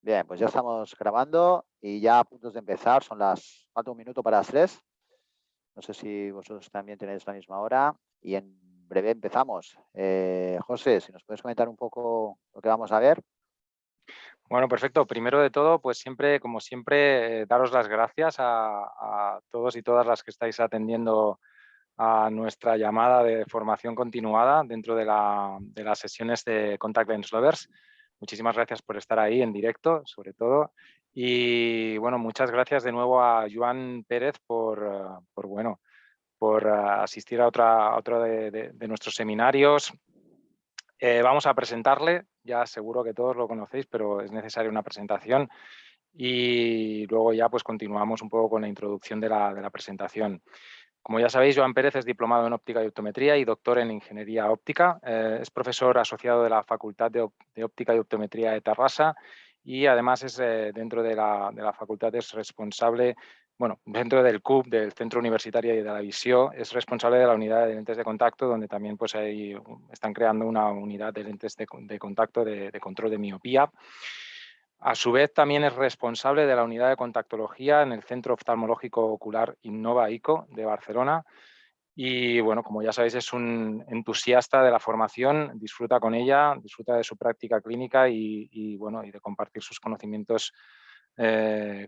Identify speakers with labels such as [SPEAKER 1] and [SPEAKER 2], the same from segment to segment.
[SPEAKER 1] Bien, pues ya estamos grabando y ya a punto de empezar. Falta un minuto para las 3. No sé si vosotros también tenéis la misma hora y en breve empezamos. José, si nos puedes comentar un poco lo que vamos a ver.
[SPEAKER 2] Bueno, perfecto. Primero de todo, pues siempre, como siempre, daros las gracias a todos y todas las que estáis atendiendo a nuestra llamada de formación continuada dentro de las sesiones de Contact Lens Lovers. Muchísimas gracias por estar ahí en directo, sobre todo. Y bueno, muchas gracias de nuevo a Joan Pérez por asistir a otro de nuestros seminarios. Vamos a presentarle, ya seguro que todos lo conocéis, pero es necesaria una presentación y luego ya pues continuamos un poco con la introducción de la presentación. Como ya sabéis, Joan Pérez es diplomado en óptica y optometría y doctor en ingeniería óptica. Es profesor asociado de la Facultad de Óptica y Optometría de Tarrasa y además es dentro de la facultad es responsable, bueno, dentro del CUP, del Centro Universitario de la Visión, es responsable de la unidad de lentes de contacto, donde también pues ahí están creando una unidad de lentes de contacto de control de miopía. A su vez, también es responsable de la unidad de contactología en el Centro Oftalmológico Ocular Innova ICO de Barcelona. Y bueno, como ya sabéis, es un entusiasta de la formación, disfruta con ella, disfruta de su práctica clínica y bueno, y de compartir sus conocimientos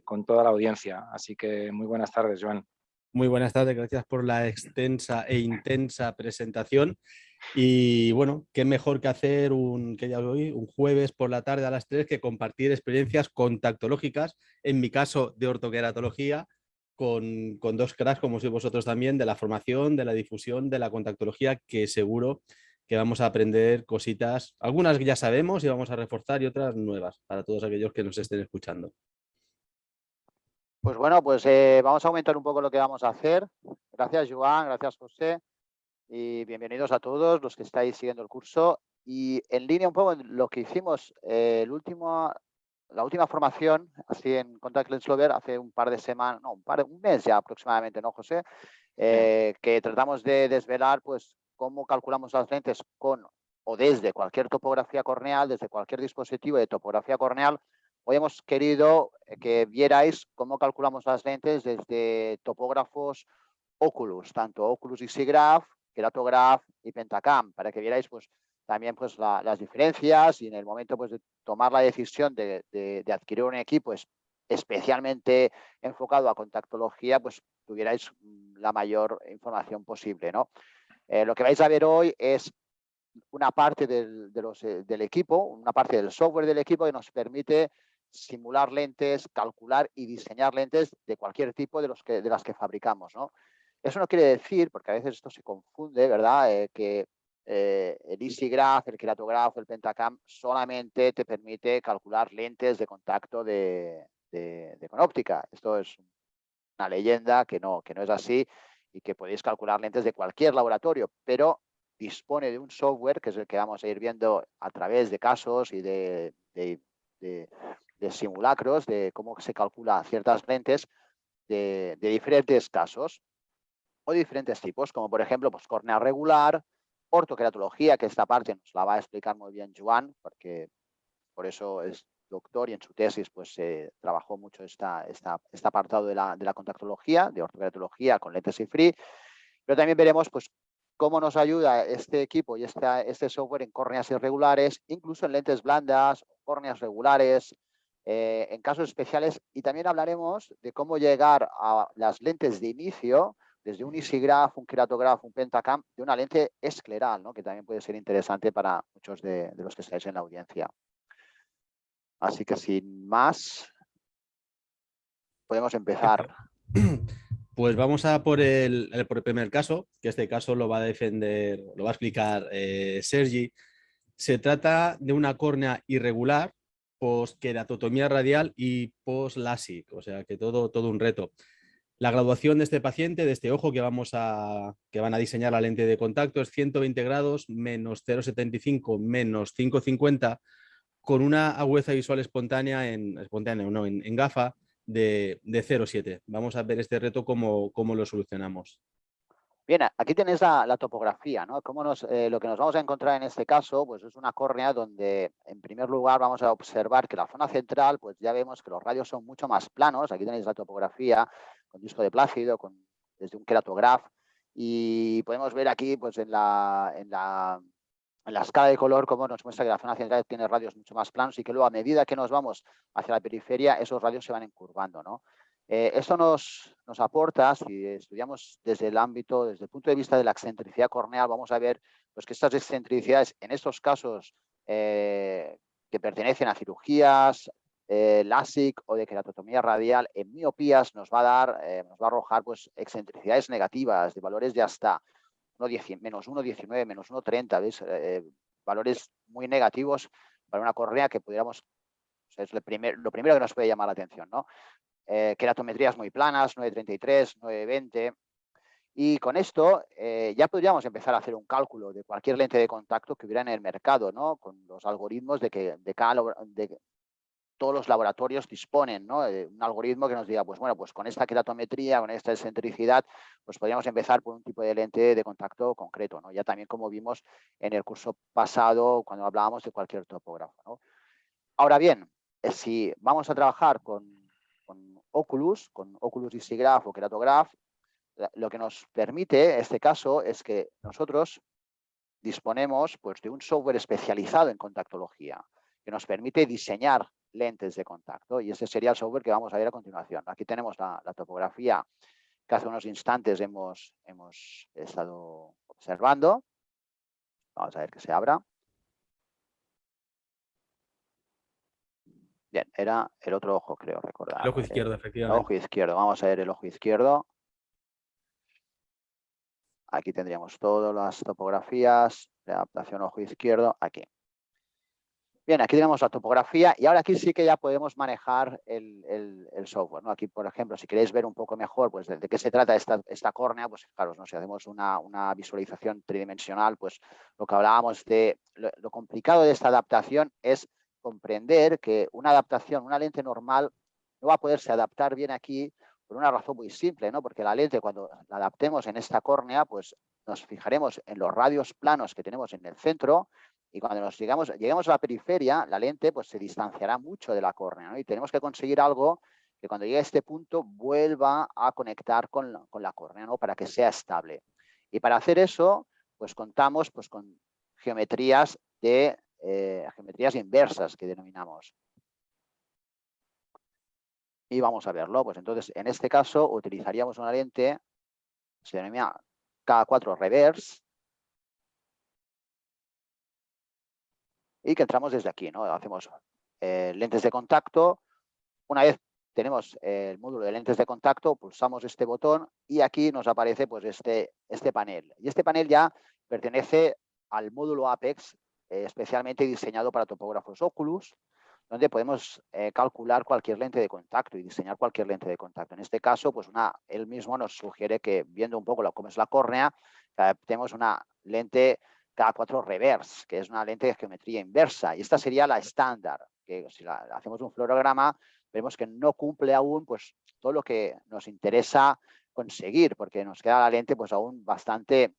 [SPEAKER 2] con toda la audiencia. Así que muy buenas tardes, Joan.
[SPEAKER 3] Muy buenas tardes, gracias por la extensa e intensa presentación. Y bueno, qué mejor que hacer un jueves por la tarde a las 3 que compartir experiencias contactológicas, en mi caso de ortoqueratología, con dos cracks como sois vosotros también, de la formación, de la difusión, de la contactología, que seguro que vamos a aprender cositas, algunas que ya sabemos y vamos a reforzar y otras nuevas para todos aquellos que nos estén escuchando.
[SPEAKER 1] Pues bueno, pues vamos a aumentar un poco lo que vamos a hacer. Gracias, Joan, gracias, José, y bienvenidos a todos los que estáis siguiendo el curso. Y en línea un poco en lo que hicimos la última formación, así en Contact Lens Lover, hace un par de semanas, no, un mes ya aproximadamente, ¿no, José? Que tratamos de desvelar pues cómo calculamos las lentes con o desde cualquier topografía corneal, desde cualquier dispositivo de topografía corneal. Hoy hemos querido que vierais cómo calculamos las lentes desde topógrafos Oculus, tanto Oculus EasyGraph, Keratograph y Pentacam, para que vierais pues también pues las diferencias y en el momento pues de tomar la decisión de adquirir un equipo especialmente enfocado a contactología, pues tuvierais la mayor información posible, ¿no? Lo que vais a ver hoy es una parte del equipo, una parte del software del equipo que nos permite simular lentes, calcular y diseñar lentes de cualquier tipo de las que fabricamos, ¿no? Eso no quiere decir, porque a veces esto se confunde, ¿verdad? Que el EasyGraph, el Keratograph, el Pentacam solamente te permite calcular lentes de contacto con óptica. Esto es una leyenda que no es así y que podéis calcular lentes de cualquier laboratorio, pero dispone de un software que es el que vamos a ir viendo a través de casos y de simulacros de cómo se calcula ciertas lentes de diferentes casos o diferentes tipos, como por ejemplo pues, córnea regular, ortoqueratología, que esta parte nos la va a explicar muy bien Joan, porque por eso es doctor y en su tesis pues trabajó mucho este apartado de la contactología, de ortoqueratología con lentes y free, pero también veremos pues cómo nos ayuda este equipo y este software en córneas irregulares, incluso en lentes blandas, córneas regulares, en casos especiales, y también hablaremos de cómo llegar a las lentes de inicio desde un EasyGraph, un Keratograph, un Pentacam, de una lente escleral, ¿no? Que también puede ser interesante para muchos de los que estáis en la audiencia. Así que sin más, podemos empezar.
[SPEAKER 3] Pues vamos a por el primer caso, que este caso lo va a defender, lo va a explicar Sergi. Se trata de una córnea irregular, post-queratotomía radial y post-LASIK, o sea que todo un reto. La graduación de este paciente, de este ojo que van a diseñar la lente de contacto, es 120 grados, menos 0,75, menos 5,50, con una agudeza visual espontánea en GAFA de 0,7. Vamos a ver este reto cómo lo solucionamos.
[SPEAKER 1] Bien, aquí tenéis la topografía, ¿no? Lo que nos vamos a encontrar en este caso, pues es una córnea donde, en primer lugar, vamos a observar que la zona central, pues ya vemos que los radios son mucho más planos. Aquí tenéis la topografía con disco de Plácido, desde un queratograph, y podemos ver aquí, pues en la escala de color, como nos muestra que la zona central tiene radios mucho más planos y que luego, a medida que nos vamos hacia la periferia, esos radios se van encurvando, ¿no? Esto nos aporta, si estudiamos desde el punto de vista de la excentricidad corneal, vamos a ver pues, que estas excentricidades, en estos casos que pertenecen a cirugías, LASIK o de queratotomía radial, en miopías nos va a arrojar pues, excentricidades negativas de valores de hasta menos 1,19, menos 1,30, ¿veis? Valores muy negativos para una córnea que pudiéramos, o sea, es lo primero que nos puede llamar la atención, ¿no? Queratometrías muy planas, 9,33, 9,20. Y con esto ya podríamos empezar a hacer un cálculo de cualquier lente de contacto que hubiera en el mercado, ¿no? Con los algoritmos de todos los laboratorios disponen, ¿no? Un algoritmo que nos diga, pues bueno, pues con esta queratometría, con esta excentricidad, pues podríamos empezar por un tipo de lente de contacto concreto, ¿no? Ya también como vimos en el curso pasado cuando hablábamos de cualquier topógrafo, ¿no? Ahora bien, si vamos a trabajar con Oculus EasyGraph o Keratograph, lo que nos permite este caso es que nosotros disponemos pues, de un software especializado en contactología que nos permite diseñar lentes de contacto, y ese sería el software que vamos a ver a continuación. Aquí tenemos la topografía que hace unos instantes hemos estado observando. Vamos a ver que se abra. Bien, era el otro ojo, creo recordar.
[SPEAKER 3] El ojo izquierdo,
[SPEAKER 1] El
[SPEAKER 3] efectivamente.
[SPEAKER 1] ojo izquierdo. Vamos a ver el ojo izquierdo. Aquí tendríamos todas las topografías de adaptación ojo izquierdo. Aquí. Bien, aquí tenemos la topografía y ahora aquí sí que ya podemos manejar el software, ¿no? Aquí, por ejemplo, si queréis ver un poco mejor pues, de qué se trata esta córnea, pues claro, ¿no? Si hacemos una visualización tridimensional, pues lo que hablábamos de lo complicado de esta adaptación es comprender que una adaptación, una lente normal, no va a poderse adaptar bien aquí por una razón muy simple, ¿no? Porque la lente, cuando la adaptemos en esta córnea, pues nos fijaremos en los radios planos que tenemos en el centro. Y cuando lleguemos a la periferia, la lente pues, se distanciará mucho de la córnea, ¿no? Y tenemos que conseguir algo que cuando llegue a este punto vuelva a conectar con la córnea, ¿no? Para que sea estable. Y para hacer eso, pues contamos pues, con geometrías inversas que denominamos. Y vamos a verlo. Pues entonces, en este caso, utilizaríamos una lente que se denomina K4 reverse, y que entramos desde aquí, ¿no? Hacemos lentes de contacto. Una vez tenemos el módulo de lentes de contacto, pulsamos este botón y aquí nos aparece pues, este panel. Y este panel ya pertenece al módulo Apex, especialmente diseñado para topógrafos Oculus, donde podemos calcular cualquier lente de contacto y diseñar cualquier lente de contacto. En este caso, pues él mismo nos sugiere que, viendo un poco cómo es la córnea, tenemos una lente K4 reverse, que es una lente de geometría inversa. Y esta sería la estándar, que si hacemos un fluorograma, vemos que no cumple aún pues, todo lo que nos interesa conseguir, porque nos queda la lente pues aún bastante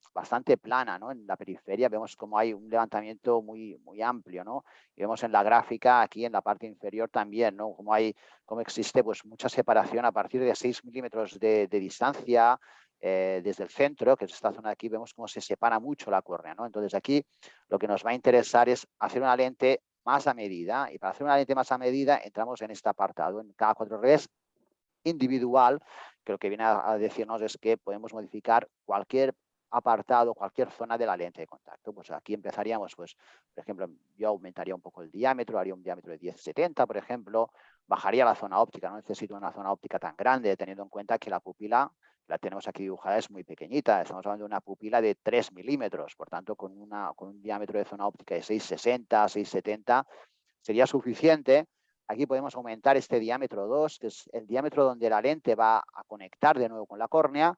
[SPEAKER 1] plana, ¿no? En la periferia vemos como hay un levantamiento muy amplio, ¿no? Y vemos en la gráfica aquí en la parte inferior también, ¿no? Como existe pues mucha separación a partir de 6 milímetros de distancia desde el centro, que es esta zona de aquí, vemos cómo se separa mucho la córnea, ¿no? Entonces aquí lo que nos va a interesar es hacer una lente más a medida, y para hacer una lente más a medida entramos en este apartado, en K4 reverse individual, que lo que viene a decirnos es que podemos modificar cualquier apartado, cualquier zona de la lente de contacto. Pues aquí empezaríamos, pues, por ejemplo, yo aumentaría un poco el diámetro, haría un diámetro de 10-70, por ejemplo, bajaría la zona óptica, no necesito una zona óptica tan grande, teniendo en cuenta que la pupila, la tenemos aquí dibujada, es muy pequeñita, estamos hablando de una pupila de 3 milímetros, por tanto, con un diámetro de zona óptica de 6,60, 6,70, sería suficiente. Aquí podemos aumentar este diámetro 2, que es el diámetro donde la lente va a conectar de nuevo con la córnea,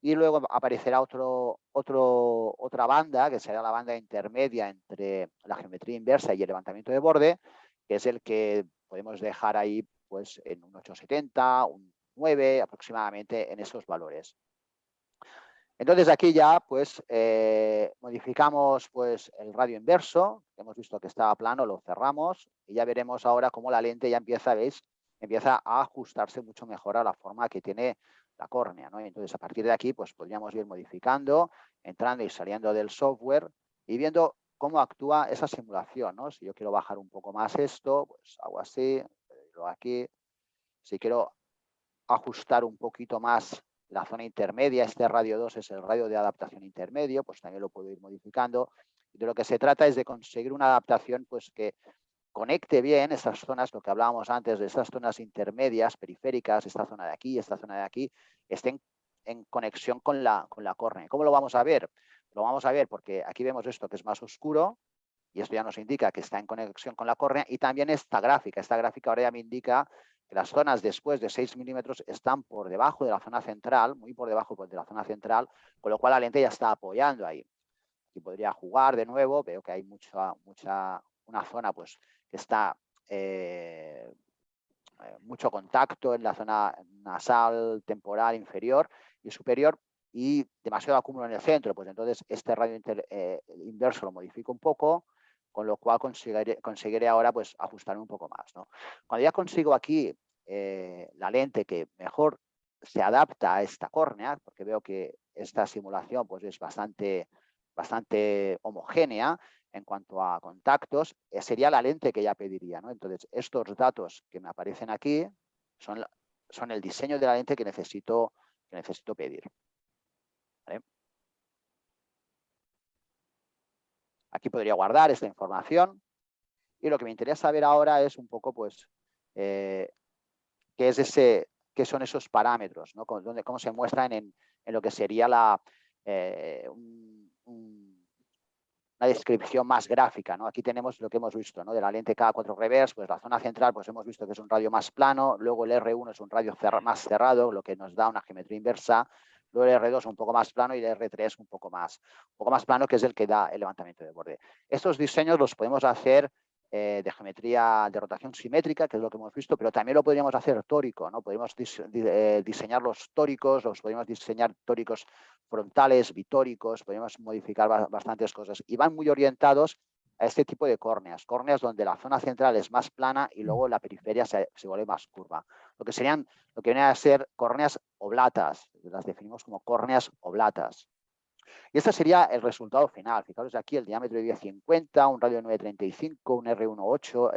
[SPEAKER 1] y luego aparecerá otra banda, que será la banda intermedia entre la geometría inversa y el levantamiento de borde, que es el que podemos dejar ahí pues, en un 8,70, un 9 aproximadamente en esos valores. Entonces aquí ya pues modificamos pues el radio inverso, hemos visto que estaba plano, lo cerramos y ya veremos ahora cómo la lente ya empieza, ¿veis? Empieza a ajustarse mucho mejor a la forma que tiene la córnea, ¿no? Y entonces a partir de aquí pues podríamos ir modificando, entrando y saliendo del software y viendo cómo actúa esa simulación, ¿no? Si yo quiero bajar un poco más esto, pues hago así, lo aquí. Si quiero ajustar un poquito más la zona intermedia, este radio 2 es el radio de adaptación intermedio, pues también lo puedo ir modificando. De lo que se trata es de conseguir una adaptación pues que conecte bien estas zonas, lo que hablábamos antes de estas zonas intermedias, periféricas, esta zona de aquí, esta zona de aquí, estén en conexión con la córnea. ¿Cómo lo vamos a ver? Lo vamos a ver porque aquí vemos esto que es más oscuro y esto ya nos indica que está en conexión con la córnea y también esta gráfica ahora ya me indica que las zonas después de 6 milímetros están por debajo de la zona central, muy por debajo de la zona central, con lo cual la lente ya está apoyando ahí. Aquí podría jugar de nuevo, veo que hay una zona pues que está mucho contacto en la zona nasal, temporal, inferior y superior y demasiado acúmulo en el centro, pues entonces este radio inverso lo modifico un poco, con lo cual conseguiré ahora pues ajustarme un poco más, ¿no? Cuando ya consigo aquí la lente que mejor se adapta a esta córnea, porque veo que esta simulación pues es bastante homogénea en cuanto a contactos, sería la lente que ya pediría, ¿no? Entonces, estos datos que me aparecen aquí son el diseño de la lente que necesito pedir. ¿Vale? Aquí podría guardar esta información y lo que me interesa saber ahora es un poco, pues, qué son esos parámetros, ¿no? Cómo se muestran en lo que sería una descripción más gráfica, ¿no? Aquí tenemos lo que hemos visto, ¿no? De la lente K4 reverse, pues la zona central, pues hemos visto que es un radio más plano, luego el R1 es un radio más cerrado, lo que nos da una geometría inversa, luego el R2 un poco más plano y el R3 un poco más plano, que es el que da el levantamiento de borde. Estos diseños los podemos hacer de geometría de rotación simétrica, que es lo que hemos visto, pero también lo podríamos hacer tórico, ¿no? Podríamos diseñar los tóricos, los podríamos diseñar tóricos frontales, bitóricos, podríamos modificar bastantes cosas y van muy orientados a este tipo de córneas donde la zona central es más plana y luego la periferia se vuelve más curva. Lo que vienen a ser córneas oblatas, las definimos como córneas oblatas. Y este sería el resultado final. Fijaros aquí el diámetro de 1050, un radio de 935, un R1.8,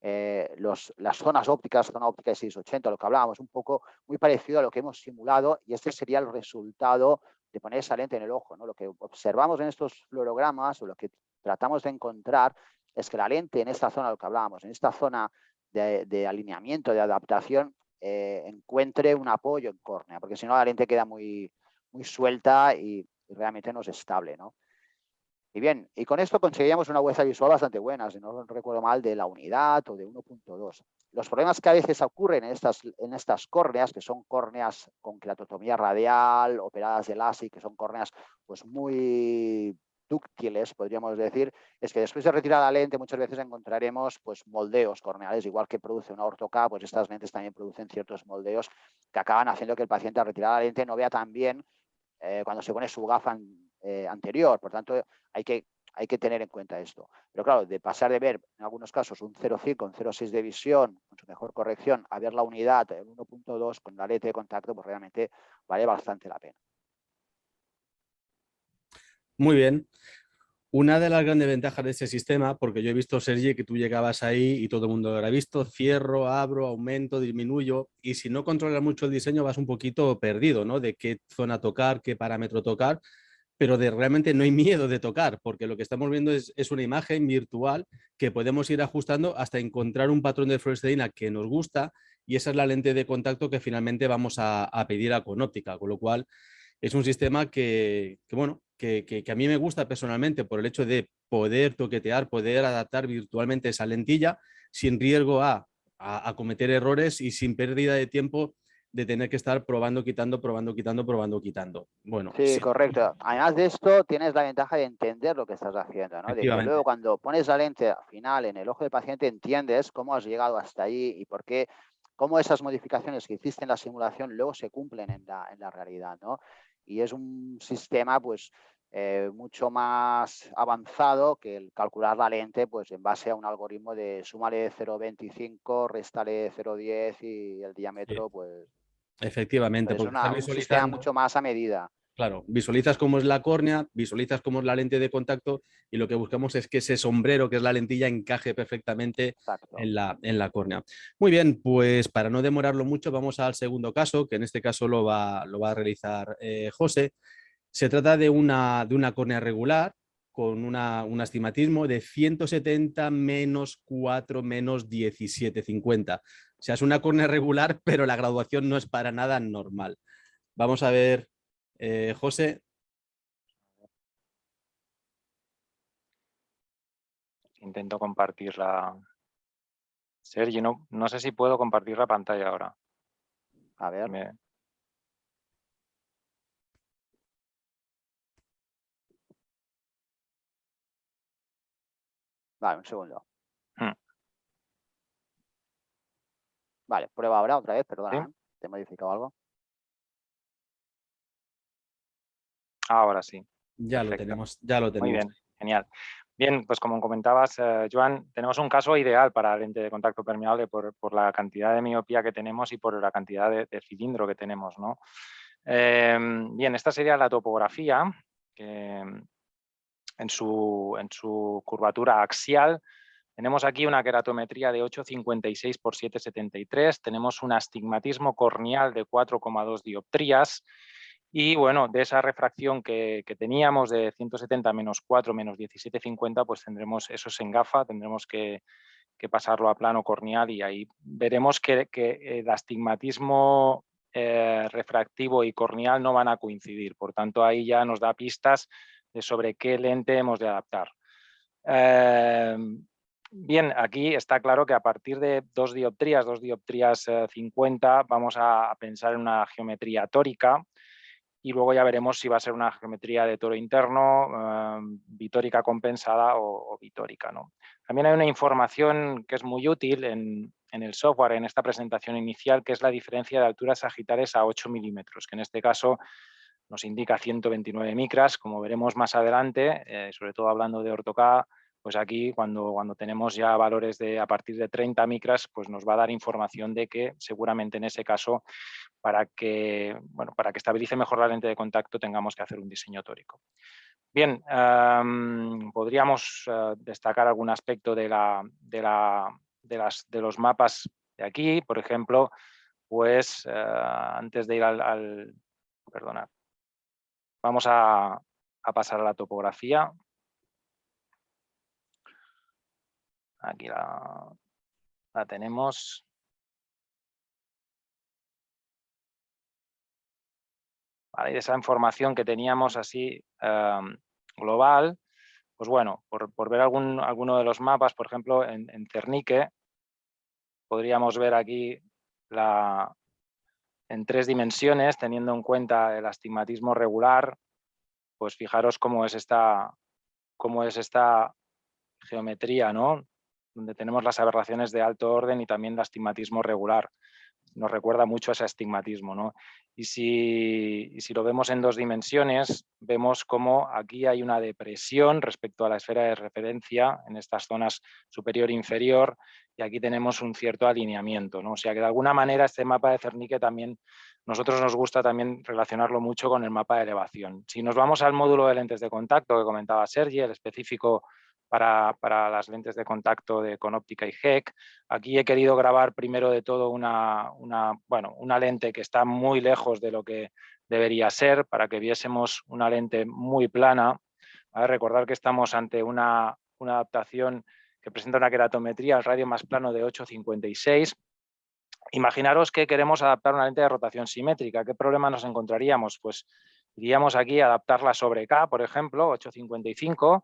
[SPEAKER 1] R2.9, las zonas ópticas, zona óptica de 680, lo que hablábamos, un poco muy parecido a lo que hemos simulado y este sería el resultado de poner esa lente en el ojo, ¿no? Lo que observamos en estos fluorogramas o lo que tratamos de encontrar es que la lente en esta zona, lo que hablábamos, en esta zona de alineamiento, de adaptación, encuentre un apoyo en córnea, porque si no la lente queda muy suelta y realmente no es estable, ¿no? Y bien, y con esto conseguíamos una huella visual bastante buena, si no recuerdo mal, de la unidad o de 1.2. Los problemas que a veces ocurren en estas córneas, que son córneas con queratotomía radial, operadas de LASIK, que son córneas pues muy dúctiles, podríamos decir, es que después de retirar la lente muchas veces encontraremos pues moldeos corneales, igual que produce una orto-K, pues estas lentes también producen ciertos moldeos que acaban haciendo que el paciente al retirar la lente no vea tan bien cuando se pone su gafa anterior. Por tanto, hay que tener en cuenta esto. Pero claro, de pasar de ver en algunos casos un 0,5, un 0,6 de visión, con su mejor corrección, a ver la unidad en 1.2 con la lente de contacto, pues realmente vale bastante la pena.
[SPEAKER 3] Muy bien. Una de las grandes ventajas de este sistema, porque yo he visto, Sergi, que tú llegabas ahí y todo el mundo lo habrá visto, cierro, abro, aumento, disminuyo, y si no controlas mucho el diseño vas un poquito perdido, ¿no? De qué zona tocar, qué parámetro tocar, pero realmente no hay miedo de tocar, porque lo que estamos viendo es una imagen virtual que podemos ir ajustando hasta encontrar un patrón de fluoresceína que nos gusta y esa es la lente de contacto que finalmente vamos a pedir a Conóptica, con lo cual es un sistema que a mí me gusta personalmente por el hecho de poder toquetear, poder adaptar virtualmente esa lentilla sin riesgo a cometer errores y sin pérdida de tiempo de tener que estar probando, quitando, probando, quitando, probando, quitando. Bueno,
[SPEAKER 1] sí, correcto. Además de esto, tienes la ventaja de entender lo que estás haciendo, ¿no? De que luego cuando pones la lente final en el ojo del paciente entiendes cómo has llegado hasta allí y por qué, cómo esas modificaciones que hiciste en la simulación luego se cumplen en la realidad, ¿no? y es un sistema pues mucho más avanzado que el calcular la lente pues en base a un algoritmo de súmale 0,25, réstale 0,10 y el diámetro pues
[SPEAKER 3] Efectivamente,
[SPEAKER 1] es
[SPEAKER 3] porque estás
[SPEAKER 1] un sistema
[SPEAKER 3] visualizando.
[SPEAKER 1] mucho más a medida.
[SPEAKER 3] Claro, visualizas cómo es la córnea, visualizas cómo es la lente de contacto y lo que buscamos es que ese sombrero, que es la lentilla, encaje perfectamente
[SPEAKER 1] Exacto.
[SPEAKER 3] en la córnea. Muy bien, pues para no demorarlo mucho, vamos al segundo caso, que en este caso lo va a realizar José. Se trata de una córnea regular con un astigmatismo de 170 menos 4 menos 17,50. O sea, es una córnea regular, pero la graduación no es para nada normal. Vamos a ver, José.
[SPEAKER 2] Intento compartirla. Sergi, no sé si puedo compartir la pantalla ahora.
[SPEAKER 1] A ver. Vale, un segundo. Vale, prueba ahora otra vez, perdona.
[SPEAKER 2] ¿Sí?
[SPEAKER 1] ¿Te he modificado algo?
[SPEAKER 2] Ahora sí.
[SPEAKER 3] Ya lo tenemos, ya lo tenemos.
[SPEAKER 2] Muy bien, genial. Bien, pues como comentabas, Joan, tenemos un caso ideal para lente de contacto permeable por la cantidad de miopía que tenemos y por la cantidad de cilindro que tenemos, ¿no? Bien, esta sería la topografía, que en su curvatura axial tenemos aquí una queratometría de 8,56 por 7,73, tenemos un astigmatismo corneal de 4,2 dioptrías y bueno, de esa refracción que teníamos de 170 menos 4 menos 17,50, pues tendremos, eso es en gafa, tendremos que pasarlo a plano corneal y ahí veremos que el astigmatismo refractivo y corneal no van a coincidir. Por tanto, ahí ya nos da pistas de sobre qué lente hemos de adaptar. Bien, aquí está claro que a partir de 2 dioptrías 50, vamos a pensar en una geometría tórica y luego ya veremos si va a ser una geometría de toro interno, bitórica compensada o bitórica, ¿no? También hay una información que es muy útil en el software, en esta presentación inicial, que es la diferencia de alturas sagitales a 8 milímetros, que en este caso nos indica 129 micras, como veremos más adelante, sobre todo hablando de Orto-K, pues aquí cuando tenemos ya valores de a partir de 30 micras, pues nos va a dar información de que seguramente en ese caso para que estabilice mejor la lente de contacto tengamos que hacer un diseño tórico. Bien, podríamos destacar algún aspecto de los mapas de aquí, por ejemplo, pues antes de ir perdonad, vamos a pasar a la topografía. Aquí la tenemos. Vale, y de esa información que teníamos así global, pues bueno, por ver alguno de los mapas, por ejemplo, en Cernique, podríamos ver aquí en 3 dimensiones, teniendo en cuenta el astigmatismo regular, pues fijaros cómo es esta geometría, ¿no? Donde tenemos las aberraciones de alto orden y también el astigmatismo regular. Nos recuerda mucho a ese astigmatismo, ¿no? Y si lo vemos en 2 dimensiones, vemos cómo aquí hay una depresión respecto a la esfera de referencia en estas zonas superior e inferior, y aquí tenemos un cierto alineamiento, ¿no? O sea que de alguna manera este mapa de Cernique también, nosotros nos gusta también relacionarlo mucho con el mapa de elevación. Si nos vamos al módulo de lentes de contacto que comentaba Sergi, el específico para las lentes de contacto con óptica y HEC. Aquí he querido grabar primero de todo una lente que está muy lejos de lo que debería ser para que viésemos una lente muy plana. Recordar que estamos ante una adaptación que presenta una queratometría al radio más plano de 8,56. Imaginaros que queremos adaptar una lente de rotación simétrica. ¿Qué problema nos encontraríamos? Pues iríamos aquí a adaptarla sobre K, por ejemplo, 8,55,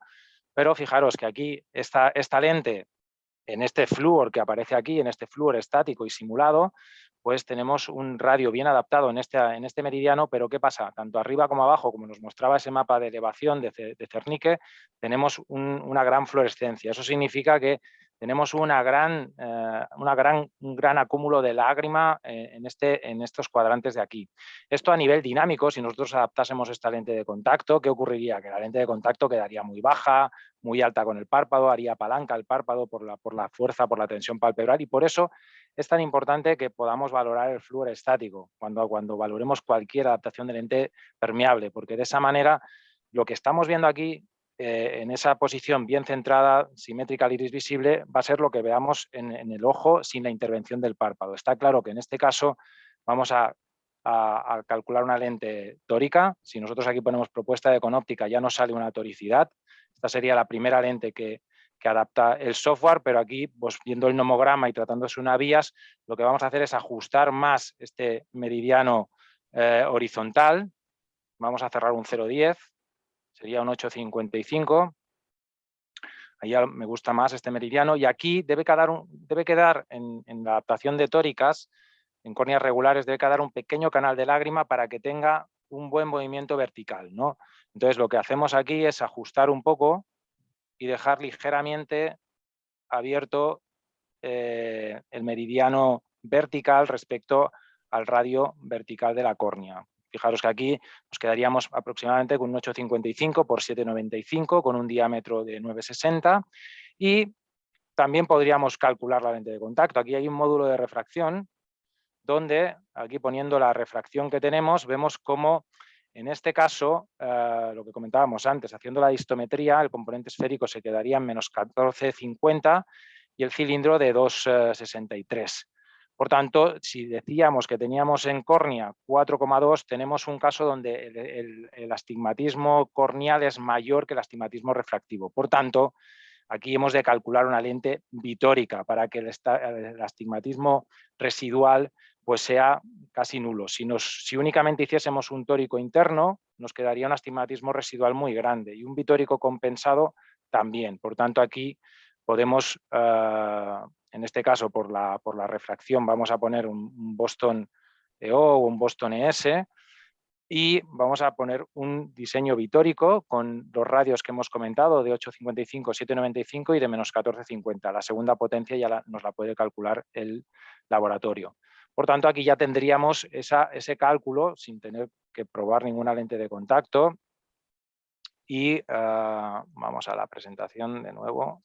[SPEAKER 2] pero fijaros que aquí esta lente, en este flúor que aparece aquí, en este flúor estático y simulado, pues tenemos un radio bien adaptado en este meridiano, pero ¿qué pasa? Tanto arriba como abajo, como nos mostraba ese mapa de elevación de Cernique, tenemos una gran fluorescencia. Eso significa que tenemos un gran acúmulo de lágrima en estos cuadrantes de aquí. Esto a nivel dinámico, si nosotros adaptásemos esta lente de contacto, ¿qué ocurriría? Que la lente de contacto quedaría muy baja, muy alta con el párpado, haría palanca el párpado por la fuerza, por la tensión palpebral, y por eso es tan importante que podamos valorar el flúor estático cuando valoremos cualquier adaptación de lente permeable, porque de esa manera lo que estamos viendo aquí en esa posición bien centrada, simétrica al iris visible, va a ser lo que veamos en el ojo sin la intervención del párpado. Está claro que en este caso vamos a calcular una lente tórica. Si nosotros aquí ponemos propuesta de Conóptica, ya nos sale una toricidad. Esta sería la primera lente que adapta el software, pero aquí, pues, viendo el nomograma y tratándose una vías, lo que vamos a hacer es ajustar más este meridiano horizontal. Vamos a cerrar un 0,10, sería un 8,55. Ahí ya me gusta más este meridiano, y aquí debe quedar en la adaptación de tóricas, en córneas regulares, debe quedar un pequeño canal de lágrima para que tenga un buen movimiento vertical, ¿no? Entonces lo que hacemos aquí es ajustar un poco y dejar ligeramente abierto el meridiano vertical respecto al radio vertical de la córnea. Fijaros que aquí nos quedaríamos aproximadamente con un 8,55 por 7,95 con un diámetro de 9,60, y también podríamos calcular la lente de contacto. Aquí hay un módulo de refracción donde, aquí poniendo la refracción que tenemos, vemos cómo en este caso, lo que comentábamos antes, haciendo la distometría, el componente esférico se quedaría en menos 14,50 y el cilindro de 2,63. Por tanto, si decíamos que teníamos en córnea 4,2, tenemos un caso donde el astigmatismo corneal es mayor que el astigmatismo refractivo. Por tanto, aquí hemos de calcular una lente bitórica para que el astigmatismo residual pues sea casi nulo. Si únicamente hiciésemos un tórico interno, nos quedaría un astigmatismo residual muy grande, y un bitórico compensado también. Por tanto, aquí podemos, en este caso por la refracción, vamos a poner un Boston EO o un Boston ES, y vamos a poner un diseño bitórico con los radios que hemos comentado de 8,55, 7,95 y de menos 14,50. La segunda potencia ya nos la puede calcular el laboratorio. Por tanto, aquí ya tendríamos ese cálculo sin tener que probar ninguna lente de contacto. Y vamos a la presentación de nuevo.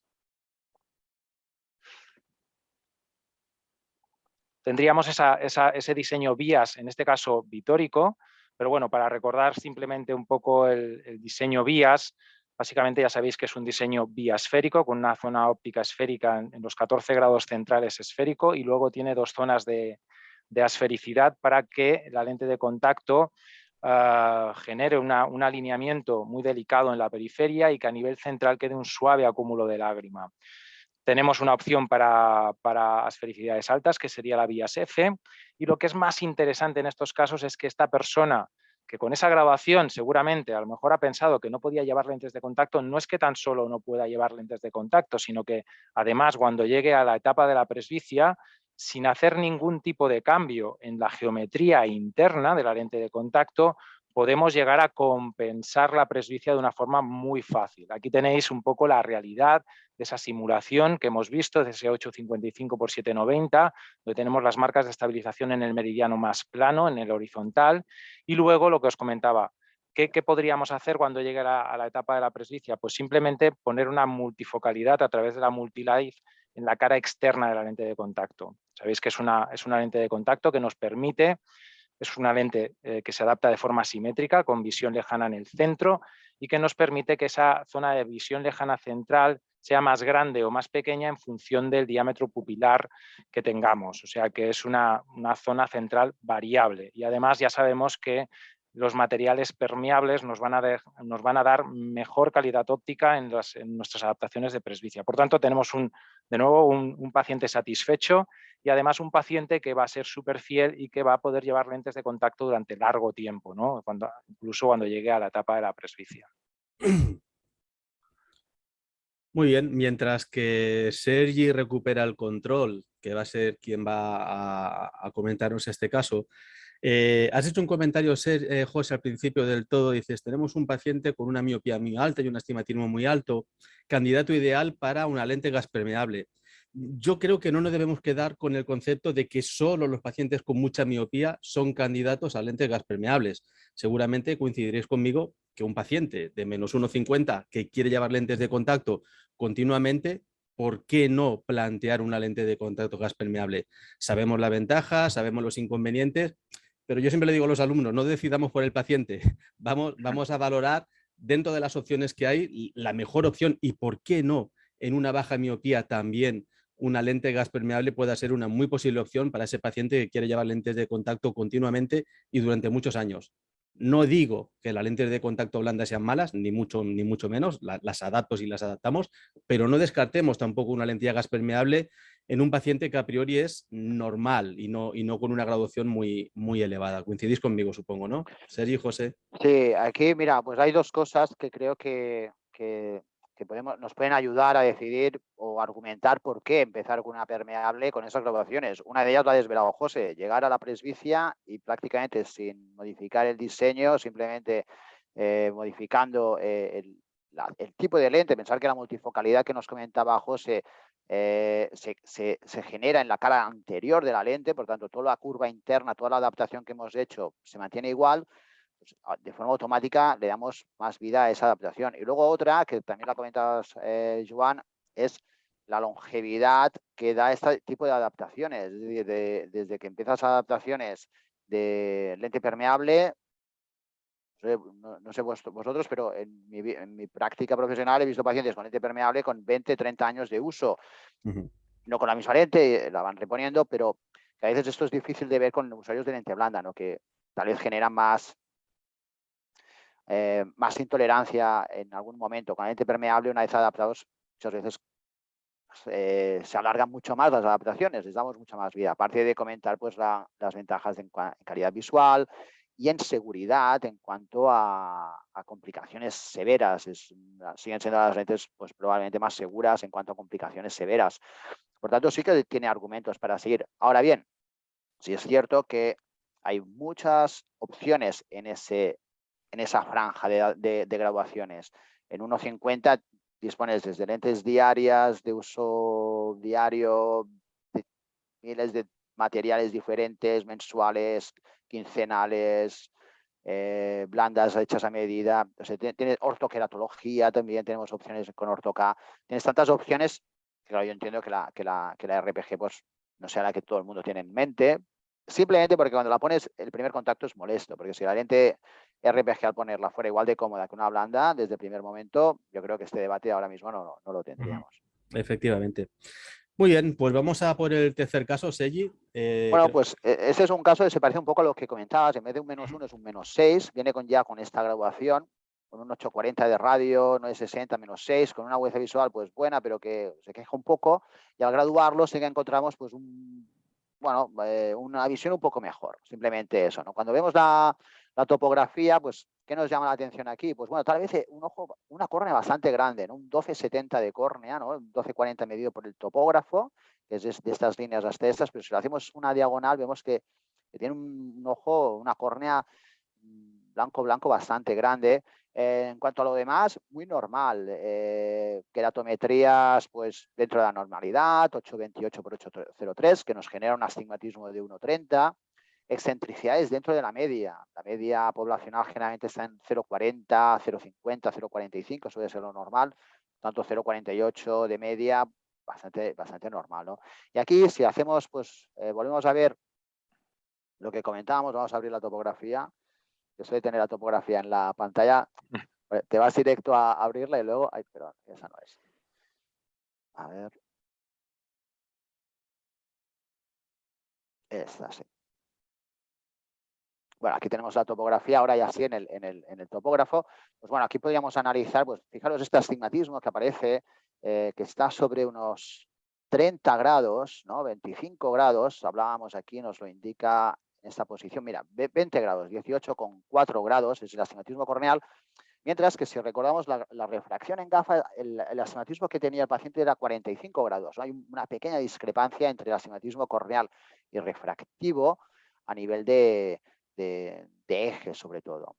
[SPEAKER 2] Tendríamos ese diseño vías, en este caso bitórico, pero bueno, para recordar simplemente un poco el diseño vías, básicamente ya sabéis que es un diseño biasférico con una zona óptica esférica en los 14 grados centrales esférico, y luego tiene dos zonas de asfericidad para que la lente de contacto genere un alineamiento muy delicado en la periferia y que a nivel central quede un suave acúmulo de lágrima. Tenemos una opción para asfericidades altas, que sería la vías F, y lo que es más interesante en estos casos es que esta persona, que con esa grabación seguramente a lo mejor ha pensado que no podía llevar lentes de contacto, no es que tan solo no pueda llevar lentes de contacto, sino que además cuando llegue a la etapa de la presbicia, sin hacer ningún tipo de cambio en la geometría interna de la lente de contacto, podemos llegar a compensar la presbicia de una forma muy fácil. Aquí tenéis un poco la realidad de esa simulación que hemos visto, de ese 8,55 por 7,90, donde tenemos las marcas de estabilización en el meridiano más plano, en el horizontal, y luego lo que os comentaba, ¿qué podríamos hacer cuando llegue a la etapa de la presbicia? Pues simplemente poner una multifocalidad a través de la Multilight en la cara externa de la lente de contacto. Sabéis que es una lente de contacto que nos permite. Es una lente que se adapta de forma simétrica, con visión lejana en el centro, y que nos permite que esa zona de visión lejana central sea más grande o más pequeña en función del diámetro pupilar que tengamos. O sea que es una zona central variable. Y además ya sabemos que los materiales permeables nos van a dar mejor calidad óptica en nuestras adaptaciones de presbicia. Por tanto, tenemos de nuevo un paciente satisfecho, y además un paciente que va a ser súper fiel y que va a poder llevar lentes de contacto durante largo tiempo, ¿no? Incluso cuando llegue a la etapa de la presbicia.
[SPEAKER 3] Muy bien, mientras que Sergi recupera el control, que va a ser quien va a comentarnos este caso, has hecho un comentario, José, al principio del todo. Dices, tenemos un paciente con una miopía muy alta y un astigmatismo muy alto, candidato ideal para una lente gas permeable. yo creo que no nos debemos quedar con el concepto de que solo los pacientes con mucha miopía son candidatos a lentes gas permeables. Seguramente coincidiréis conmigo que un paciente de menos 1,50 que quiere llevar lentes de contacto continuamente, ¿por qué no plantear una lente de contacto gas permeable? Sabemos la ventaja, sabemos los inconvenientes, pero yo siempre le digo a los alumnos, no decidamos por el paciente, vamos a valorar dentro de las opciones que hay la mejor opción y por qué no en una baja miopía también una lente gas permeable pueda ser una muy posible opción para ese paciente que quiere llevar lentes de contacto continuamente y durante muchos años. No digo que las lentes de contacto blandas sean malas, ni mucho menos, las adapto y las adaptamos, pero no descartemos tampoco una lentilla gas permeable en un paciente que a priori es normal y no con una graduación muy elevada. Coincidís conmigo, supongo, ¿no? Sergi, José.
[SPEAKER 1] Sí, aquí, mira, pues hay dos cosas que creo que nos pueden ayudar a decidir o argumentar por qué empezar con una permeable con esas graduaciones. Una de ellas la ha desvelado José, llegar a la presbicia y prácticamente sin modificar el diseño, simplemente modificando el tipo de lente, pensar que la multifocalidad que nos comentaba José se genera en la cara anterior de la lente, por tanto, toda la curva interna, toda la adaptación que hemos hecho se mantiene igual. Pues, de forma automática le damos más vida a esa adaptación. Y luego otra, que también la comentabas, Joan, es la longevidad que da este tipo de adaptaciones. Es decir, desde que empiezas adaptaciones de lente permeable, no sé vosotros, pero en mi práctica profesional he visto pacientes con lente permeable con 20, 30 años de uso. No con la misma lente, la van reponiendo, pero que a veces esto es difícil de ver con usuarios de lente blanda, ¿no? Que tal vez generan más intolerancia en algún momento. Con la lente permeable, una vez adaptados, muchas veces se alargan mucho más las adaptaciones, les damos mucha más vida. Aparte de comentar pues, las ventajas en calidad visual y en seguridad en cuanto a complicaciones severas. Siguen siendo las lentes pues, probablemente más seguras en cuanto a complicaciones severas. Por tanto, sí que tiene argumentos para seguir. Ahora bien, sí es cierto que hay muchas opciones en esa franja de graduaciones. En 1,50 dispones desde lentes diarias, de uso diario, de miles de materiales diferentes, mensuales, quincenales, blandas hechas a medida. O sea, tienes ortoqueratología, también tenemos opciones con ortoK. Tienes tantas opciones que claro, yo entiendo que la RPG pues, no sea la que todo el mundo tiene en mente, simplemente porque cuando la pones el primer contacto es molesto, porque si la lente RPG al ponerla fuera igual de cómoda que una blanda desde el primer momento, yo creo que este debate ahora mismo no lo tendríamos.
[SPEAKER 3] Efectivamente. Muy bien, pues vamos a por el tercer caso, Sergi.
[SPEAKER 1] Bueno, pues ese es un caso que se parece un poco a lo que comentabas. En vez de un -1 es un -6, viene ya con esta graduación, con un 840 de radio, 960, -6, con una agudeza visual pues buena, pero que se queja un poco. Y al graduarlo sí que encontramos pues una visión un poco mejor. Simplemente eso, ¿no? Cuando vemos la topografía, pues, ¿qué nos llama la atención aquí? Pues bueno, tal vez una córnea bastante grande, ¿no? Un 1270 de córnea, ¿no? Un 1240 medido por el topógrafo, que es de estas líneas hasta estas, pero si lo hacemos una diagonal, vemos que tiene un ojo, una córnea blanco bastante grande. En cuanto a lo demás, muy normal. Queratometrías pues, dentro de la normalidad, 828 por 803, que nos genera un astigmatismo de 1,30. Excentricidades dentro de la media. La media poblacional generalmente está en 0,40, 0,50, 0,45, suele ser lo normal. Tanto 0,48 de media, bastante normal, ¿no? Y aquí, si hacemos, pues, volvemos a ver lo que comentábamos, vamos a abrir la topografía. Que suele tener la topografía en la pantalla, te vas directo a abrirla y luego, ay, perdón, esa no es. A ver. Esta sí. Bueno, aquí tenemos la topografía, ahora ya sí en el topógrafo. Pues bueno, aquí podríamos analizar, pues fijaros este astigmatismo que aparece, que está sobre unos 30 grados, ¿no? 25 grados, hablábamos aquí, nos lo indica en esta posición. Mira, 20 grados, 18,4 grados es el astigmatismo corneal. Mientras que si recordamos la refracción en gafa, el astigmatismo que tenía el paciente era 45 grados. ¿No? Hay una pequeña discrepancia entre el astigmatismo corneal y refractivo a nivel de eje, sobre todo.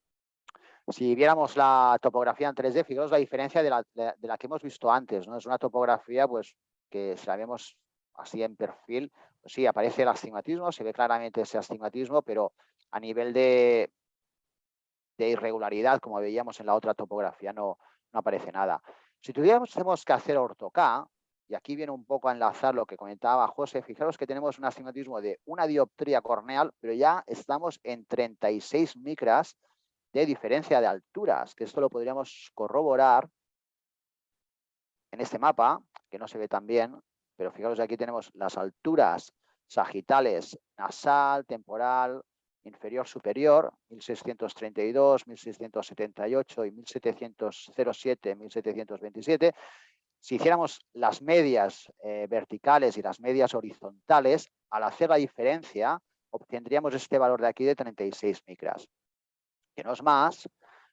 [SPEAKER 1] Si viéramos la topografía en 3D, fijaos la diferencia de la que hemos visto antes. ¿No? Es una topografía pues, que si la vemos así en perfil, pues sí, aparece el astigmatismo, se ve claramente ese astigmatismo, pero a nivel de irregularidad, como veíamos en la otra topografía, no aparece nada. Si tuviéramos que hacer orto-K, y aquí viene un poco a enlazar lo que comentaba José, fijaros que tenemos un astigmatismo de 1 dioptría corneal, pero ya estamos en 36 micras de diferencia de alturas, que esto lo podríamos corroborar en este mapa, que no se ve tan bien, pero fijaros, aquí tenemos las alturas sagitales nasal, temporal, inferior, superior, 1632, 1678 y 1707, 1727. Si hiciéramos las medias verticales y las medias horizontales, al hacer la diferencia, obtendríamos este valor de aquí de 36 micras, que no es más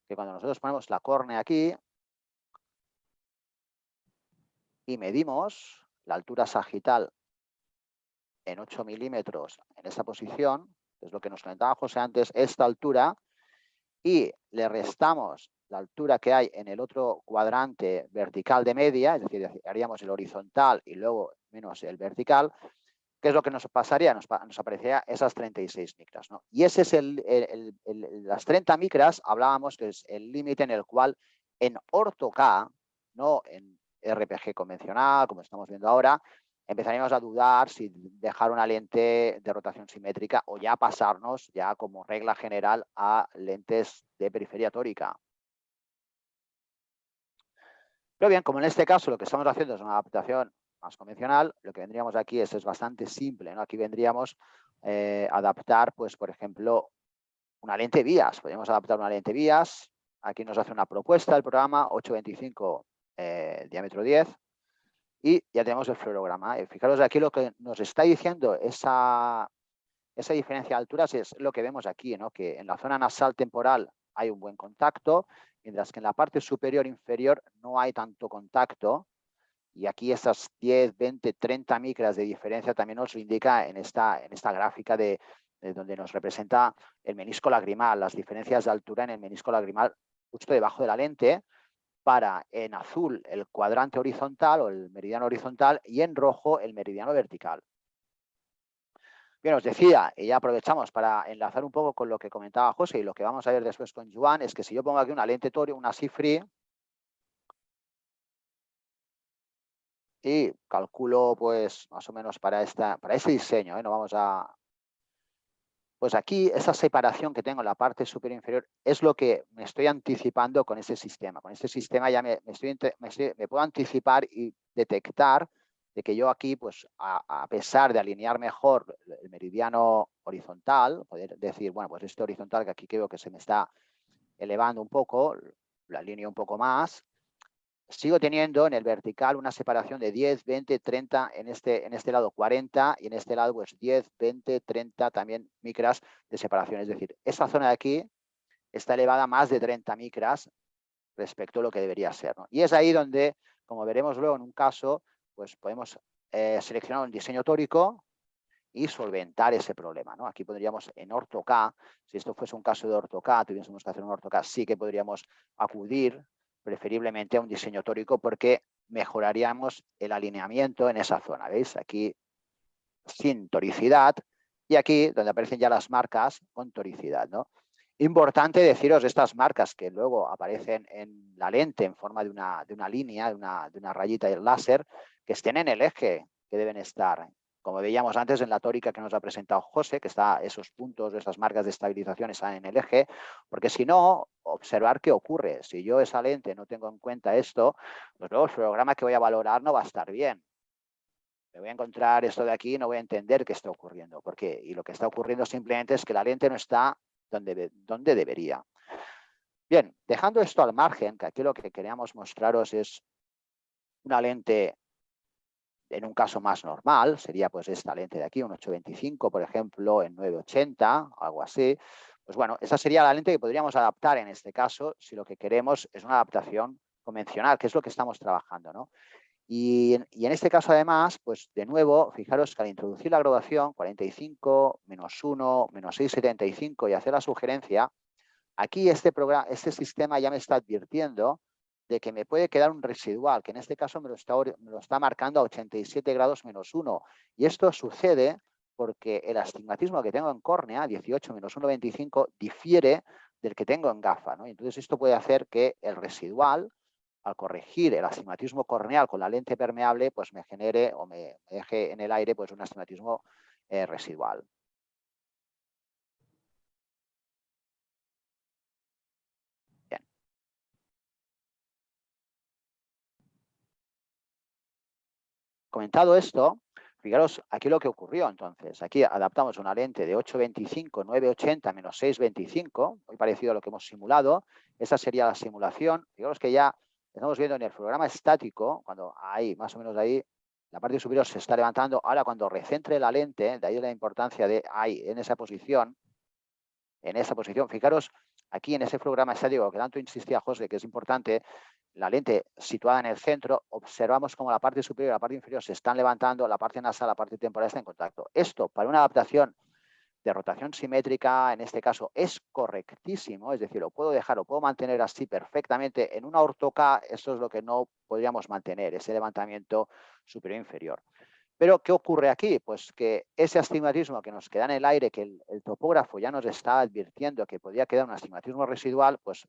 [SPEAKER 1] que cuando nosotros ponemos la córnea aquí y medimos la altura sagital en 8 milímetros en esta posición, que es lo que nos comentaba José antes, esta altura, y le restamos la altura que hay en el otro cuadrante vertical de media, es decir, haríamos el horizontal y luego menos el vertical, ¿qué es lo que nos pasaría? Nos aparecería esas 36 micras, ¿no? Y ese es las 30 micras, hablábamos que es el límite en el cual en orto-K, no en RPG convencional, como estamos viendo ahora, empezaríamos a dudar si dejar una lente de rotación simétrica o ya pasarnos ya como regla general a lentes de periferia tórica. Pero bien, como en este caso lo que estamos haciendo es una adaptación más convencional, lo que vendríamos aquí es bastante simple, ¿no? Aquí vendríamos a adaptar, pues, por ejemplo, una lente vías. Podríamos adaptar una lente vías. Aquí nos hace una propuesta el programa 825 diámetro 10 y ya tenemos el fluorograma. Fijaros aquí lo que nos está diciendo esa diferencia de alturas es lo que vemos aquí, ¿no? Que en la zona nasal temporal hay un buen contacto, mientras que en la parte superior inferior no hay tanto contacto. Y aquí estas 10, 20, 30 micras de diferencia también nos lo indica en esta gráfica de donde nos representa el menisco lagrimal, las diferencias de altura en el menisco lagrimal justo debajo de la lente, para en azul el cuadrante horizontal o el meridiano horizontal y en rojo el meridiano vertical. Bien, os decía, y ya aprovechamos para enlazar un poco con lo que comentaba José y lo que vamos a ver después con Joan, es que si yo pongo aquí una lente Torio, una CIFRI, y calculo pues más o menos para este diseño, no vamos a... Pues aquí esa separación que tengo en la parte superior e inferior es lo que me estoy anticipando con este sistema. Con este sistema ya me puedo anticipar y detectar de que yo aquí, pues a pesar de alinear mejor el meridiano horizontal, poder decir, bueno, pues este horizontal que aquí creo que se me está elevando un poco, la alineo un poco más, sigo teniendo en el vertical una separación de 10, 20, 30, en este lado 40 y en este lado pues 10, 20, 30 también micras de separación. Es decir, esta zona de aquí está elevada más de 30 micras respecto a lo que debería ser, ¿no? Y es ahí donde, como veremos luego en un caso, pues podemos seleccionar un diseño tórico y solventar ese problema, ¿no? Aquí podríamos en orto-K, si esto fuese un caso de orto-K, tuviésemos que hacer un orto-K, sí que podríamos acudir preferiblemente a un diseño tórico porque mejoraríamos el alineamiento en esa zona. ¿Veis? Aquí sin toricidad y aquí donde aparecen ya las marcas con toricidad, ¿no? Importante deciros estas marcas que luego aparecen en la lente en forma de una línea, de una rayita de láser, que estén en el eje que deben estar. Como veíamos antes en la tórica que nos ha presentado José, que está esos puntos, esas marcas de estabilización están en el eje, porque si no, observar qué ocurre. Si yo esa lente no tengo en cuenta esto, pues luego el programa que voy a valorar no va a estar bien. Me voy a encontrar esto de aquí y no voy a entender qué está ocurriendo. ¿Por qué? Y lo que está ocurriendo simplemente es que la lente no está donde debería. Bien, dejando esto al margen, que aquí lo que queríamos mostraros es una lente en un caso más normal, sería pues esta lente de aquí, un 825, por ejemplo, en 980, algo así. Pues bueno, esa sería la lente que podríamos adaptar en este caso si lo que queremos es una adaptación convencional, que es lo que estamos trabajando, ¿no? Y en este caso, además, pues de nuevo, fijaros que al introducir la graduación 45, menos 1, menos 675 y hacer la sugerencia, aquí este sistema ya me está advirtiendo de que me puede quedar un residual, que en este caso me lo está marcando a 87 grados menos 1. Y esto sucede porque el astigmatismo que tengo en córnea, 18 menos 1,25, difiere del que tengo en gafa, ¿no? Entonces esto puede hacer que el residual, al corregir el astigmatismo corneal con la lente permeable, pues me genere o me deje en el aire pues un astigmatismo residual. Bien. Comentado esto, fijaros aquí lo que ocurrió entonces. Aquí adaptamos una lente de 8,25, 9,80 menos 6,25, muy parecido a lo que hemos simulado. Esa sería la simulación. Fijaros que ya estamos viendo en el programa estático, cuando ahí, más o menos ahí, la parte superior se está levantando. Ahora cuando recentre la lente, de ahí la importancia de ahí, en esa posición, fijaros aquí en ese programa estático que tanto insistía José, que es importante, la lente situada en el centro, observamos como la parte superior y la parte inferior se están levantando, la parte nasal, la parte temporal está en contacto. Esto, para una adaptación de rotación simétrica, en este caso, es correctísimo, es decir, lo puedo dejar, lo puedo mantener así perfectamente. En una ortoca, eso es lo que no podríamos mantener, ese levantamiento superior-inferior. Pero, ¿qué ocurre aquí? Pues que ese astigmatismo que nos queda en el aire, que el topógrafo ya nos está advirtiendo que podría quedar un astigmatismo residual, pues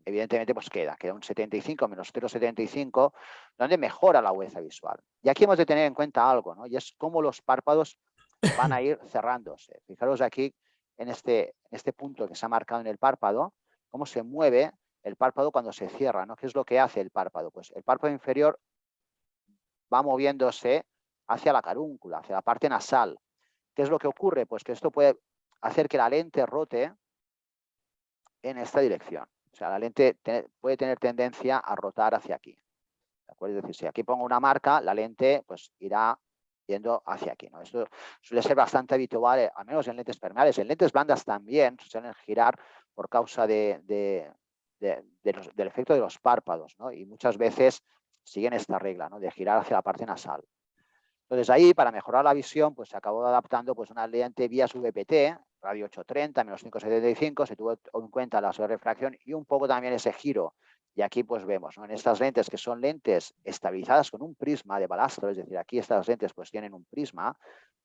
[SPEAKER 1] evidentemente pues queda un 75 menos 0,75, donde mejora la agudeza visual. Y aquí hemos de tener en cuenta algo, ¿no? Y es cómo los párpados van a ir cerrándose. Fijaros aquí en este punto que se ha marcado en el párpado, cómo se mueve el párpado cuando se cierra, ¿no? ¿Qué es lo que hace el párpado? Pues el párpado inferior va moviéndose hacia la carúncula, hacia la parte nasal. ¿Qué es lo que ocurre? Pues que esto puede hacer que la lente rote en esta dirección. O sea, la lente puede tener tendencia a rotar hacia aquí. ¿De acuerdo? Es decir, si aquí pongo una marca, la lente pues irá yendo hacia aquí, ¿no? Esto suele ser bastante habitual, al menos en lentes permeables. En lentes blandas también suelen girar por causa del efecto de los párpados, ¿no? Y muchas veces siguen esta regla, ¿no? De girar hacia la parte nasal. Entonces ahí, para mejorar la visión, pues se acabó adaptando pues una lente Bias VPT, radio 830, menos 5,75, se tuvo en cuenta la sobrerefracción y un poco también ese giro. Y aquí pues vemos, ¿no? En estas lentes que son lentes estabilizadas con un prisma de balastro, es decir, aquí estas lentes pues tienen un prisma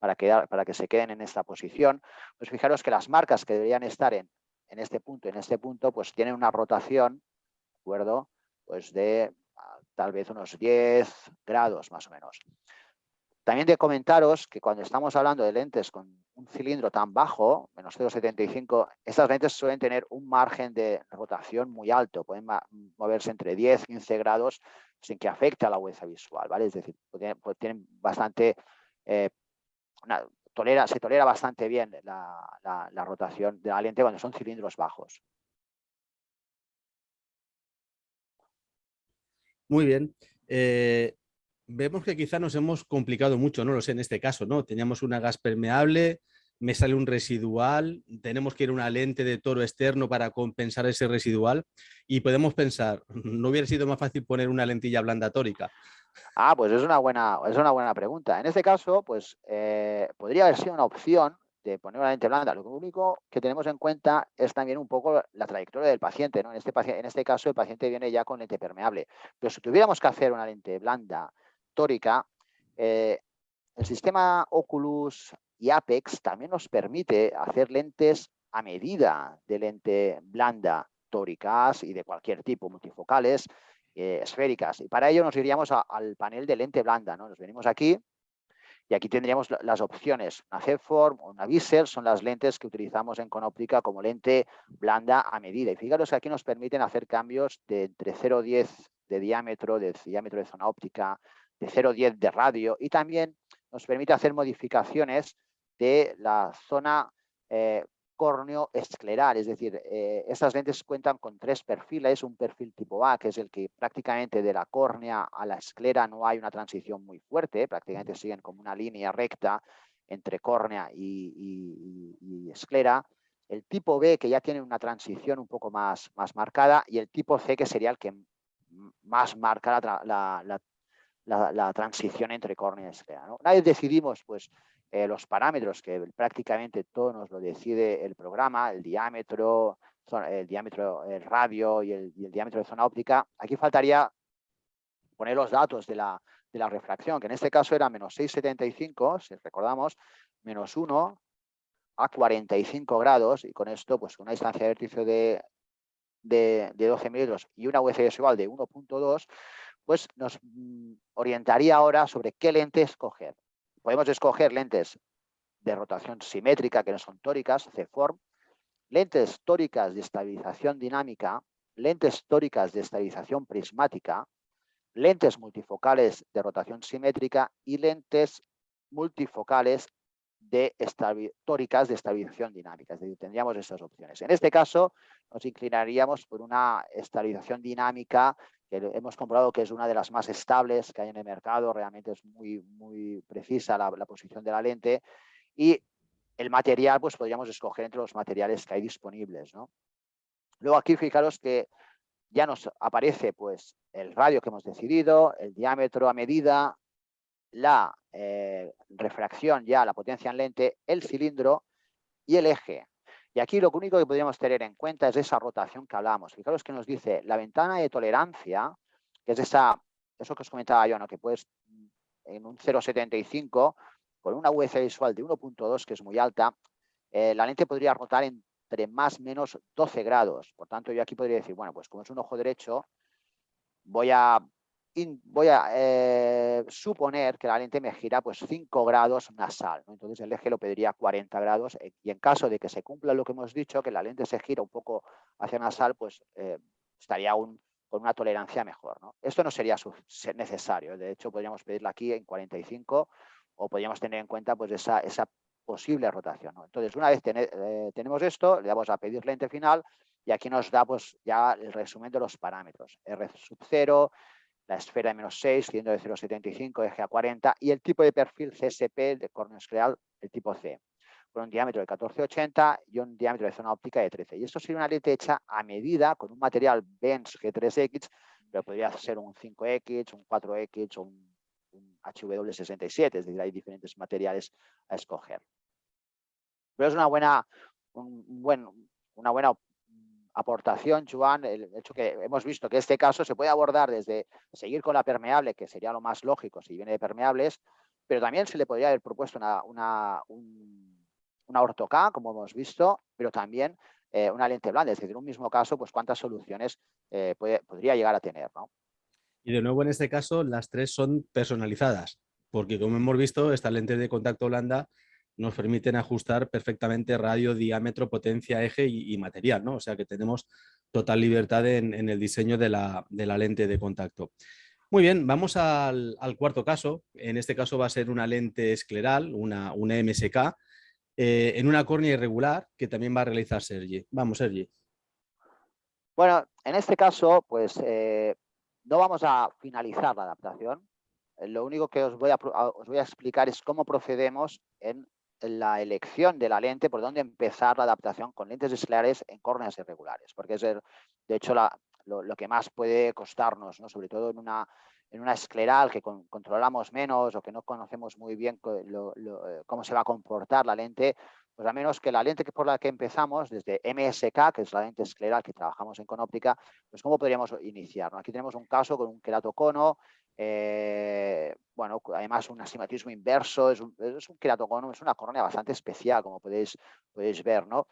[SPEAKER 1] para que se queden en esta posición, pues fijaros que las marcas que deberían estar en este punto, pues tienen una rotación, ¿de acuerdo? Pues de tal vez unos 10 grados más o menos. También de comentaros que cuando estamos hablando de lentes con un cilindro tan bajo, menos 0,75, estas lentes suelen tener un margen de rotación muy alto, pueden moverse entre 10 y 15 grados sin que afecte a la agudeza visual, ¿vale? Es decir, tienen bastante, se tolera bastante bien la rotación de la lente cuando son cilindros bajos.
[SPEAKER 3] Muy bien. Vemos que quizá nos hemos complicado mucho, no lo sé, en este caso, ¿no? Teníamos una gas permeable, me sale un residual, tenemos que ir a una lente de toro externo para compensar ese residual y podemos pensar, ¿no hubiera sido más fácil poner una lentilla blanda tórica?
[SPEAKER 1] Pues es una buena pregunta. En este caso, pues podría haber sido una opción de poner una lente blanda. Lo único que tenemos en cuenta es también un poco la trayectoria del paciente, ¿no? En este caso, el paciente viene ya con lente permeable. Pero si tuviéramos que hacer una lente blanda tórica, el sistema Oculus y Apex también nos permite hacer lentes a medida de lente blanda tóricas y de cualquier tipo, multifocales, esféricas. Y para ello nos iríamos al panel de lente blanda, ¿no? Nos venimos aquí y aquí tendríamos las opciones. Una Z-Form o una Vissel son las lentes que utilizamos en Conóptica como lente blanda a medida. Y fíjaros que aquí nos permiten hacer cambios de entre 0,10 de diámetro de zona óptica, de 0,10 de radio, y también nos permite hacer modificaciones de la zona córneo-escleral, es decir, estas lentes cuentan con 3 perfiles, un perfil tipo A, que es el que prácticamente de la córnea a la esclera no hay una transición muy fuerte, prácticamente siguen como una línea recta entre córnea y esclera. El tipo B, que ya tiene una transición un poco más marcada, y el tipo C, que sería el que más marca la transición entre córnea y esclera, ¿no? Una vez decidimos, pues, los parámetros, que prácticamente todo nos lo decide el programa, el diámetro, el diámetro, el radio y el diámetro de zona óptica. Aquí faltaría poner los datos de la refracción, que en este caso era menos 6,75, si recordamos, menos 1 a 45 grados, y con esto, pues una distancia de vértice de 12 milímetros y una UC visual de 1.2, pues nos orientaría ahora sobre qué lente escoger. Podemos escoger lentes de rotación simétrica, que no son tóricas, C-form, lentes tóricas de estabilización dinámica, lentes tóricas de estabilización prismática, lentes multifocales de rotación simétrica y lentes multifocales tóricas de estabilización dinámica. Es decir, tendríamos estas opciones. En este caso, nos inclinaríamos por una estabilización dinámica que hemos comprobado que es una de las más estables que hay en el mercado. Realmente es muy precisa la posición de la lente, y el material, pues podríamos escoger entre los materiales que hay disponibles, ¿no? Luego aquí fijaros que ya nos aparece pues el radio que hemos decidido, el diámetro a medida, la refracción, ya la potencia en lente, el cilindro y el eje. Y aquí lo único que podríamos tener en cuenta es esa rotación que hablábamos. Fijaros que nos dice la ventana de tolerancia, que es eso que os comentaba yo, ¿no? Que puedes en un 0,75 con una UC visual de 1.2, que es muy alta, la lente podría rotar entre más o menos 12 grados. Por tanto, yo aquí podría decir, bueno, pues como es un ojo derecho, voy a suponer que la lente me gira pues 5 grados nasal, ¿no? Entonces el eje lo pediría 40 grados, y en caso de que se cumpla lo que hemos dicho, que la lente se gira un poco hacia nasal, pues estaría con una tolerancia mejor, ¿no? Esto no sería necesario. De hecho, podríamos pedirla aquí en 45, o podríamos tener en cuenta pues esa posible rotación, ¿no? Entonces, una vez tenemos esto, le damos a pedir lente final, y aquí nos da pues ya el resumen de los parámetros. R sub 0, la esfera de menos 6, cilindro de 0,75, eje a 40, y el tipo de perfil CSP de córnea escleral, el tipo C, con un diámetro de 14,80 y un diámetro de zona óptica de 13. Y esto sería una lente hecha a medida con un material Benz G3X, pero podría ser un 5X, un 4X o un HW67, es decir, hay diferentes materiales a escoger. Pero es una buena aportación, Joan, el hecho que hemos visto que este caso se puede abordar desde seguir con la permeable, que sería lo más lógico si viene de permeables, pero también se le podría haber propuesto una orto-K, como hemos visto, pero también una lente blanda. Es decir, en un mismo caso, pues cuántas soluciones podría llegar a tener, ¿no?
[SPEAKER 3] Y de nuevo, en este caso, las tres son personalizadas, porque como hemos visto, estas lentes de contacto blanda nos permiten ajustar perfectamente radio, diámetro, potencia, eje y material, ¿no? O sea que tenemos total libertad en el diseño de la lente de contacto. Muy bien, vamos al cuarto caso. En este caso va a ser una lente escleral, una MSK, en una córnea irregular que también va a realizar Sergi. Vamos, Sergi.
[SPEAKER 1] Bueno, en este caso, pues no vamos a finalizar la adaptación. Lo único que os voy a explicar es cómo procedemos en la elección de la lente, por dónde empezar la adaptación con lentes esclerares en córneas irregulares, porque es de hecho lo que más puede costarnos, ¿no? Sobre todo en una escleral que controlamos menos o que no conocemos muy bien cómo se va a comportar la lente. Pues a menos que la lente por la que empezamos, desde MSK, que es la lente escleral que trabajamos en Conóptica, pues ¿cómo podríamos iniciar, ¿no? Aquí tenemos un caso con un queratocono, bueno, además un astigmatismo inverso, es un queratocono, es una córnea bastante especial, como podéis ver, ¿no?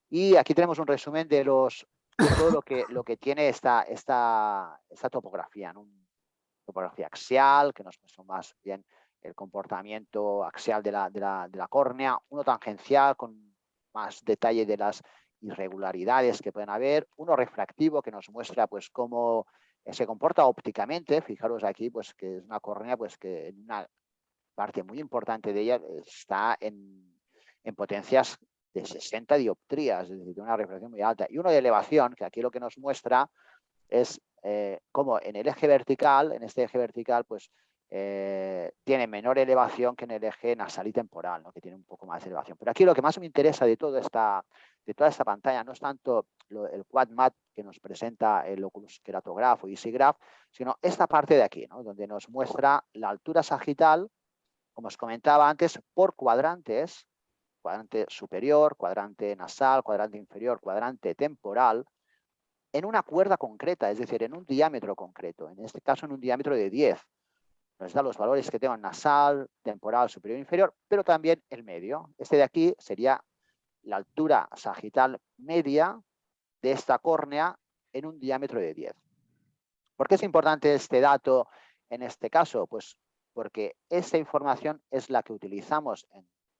[SPEAKER 1] Y aquí tenemos un resumen de todo lo que tiene esta topografía, ¿no? Topografía axial, que nos muestra más bien el comportamiento axial de la córnea, uno tangencial con más detalle de las irregularidades que pueden haber, uno refractivo que nos muestra pues cómo se comporta ópticamente. Fijaros aquí pues que es una córnea pues que en una parte muy importante de ella está en potencias de 60 dioptrías, es decir, de una refracción muy alta, y uno de elevación, que aquí lo que nos muestra es cómo en el eje vertical, en este eje vertical, pues tiene menor elevación que en el eje nasal y temporal, ¿no? Que tiene un poco más de elevación. Pero aquí lo que más me interesa de toda esta pantalla no es tanto el QuadMat que nos presenta el Oculus Keratograph o EasyGraph, sino esta parte de aquí, ¿no? Donde nos muestra la altura sagital, como os comentaba antes, por cuadrantes, cuadrante superior, cuadrante nasal, cuadrante inferior, cuadrante temporal, en una cuerda concreta, es decir, en un diámetro concreto, en este caso en un diámetro de 10. Nos da los valores que tengo en nasal, temporal, superior e inferior, pero también el medio. Este de aquí sería la altura sagital media de esta córnea en un diámetro de 10. ¿Por qué es importante este dato en este caso? Pues porque esta información es la que utilizamos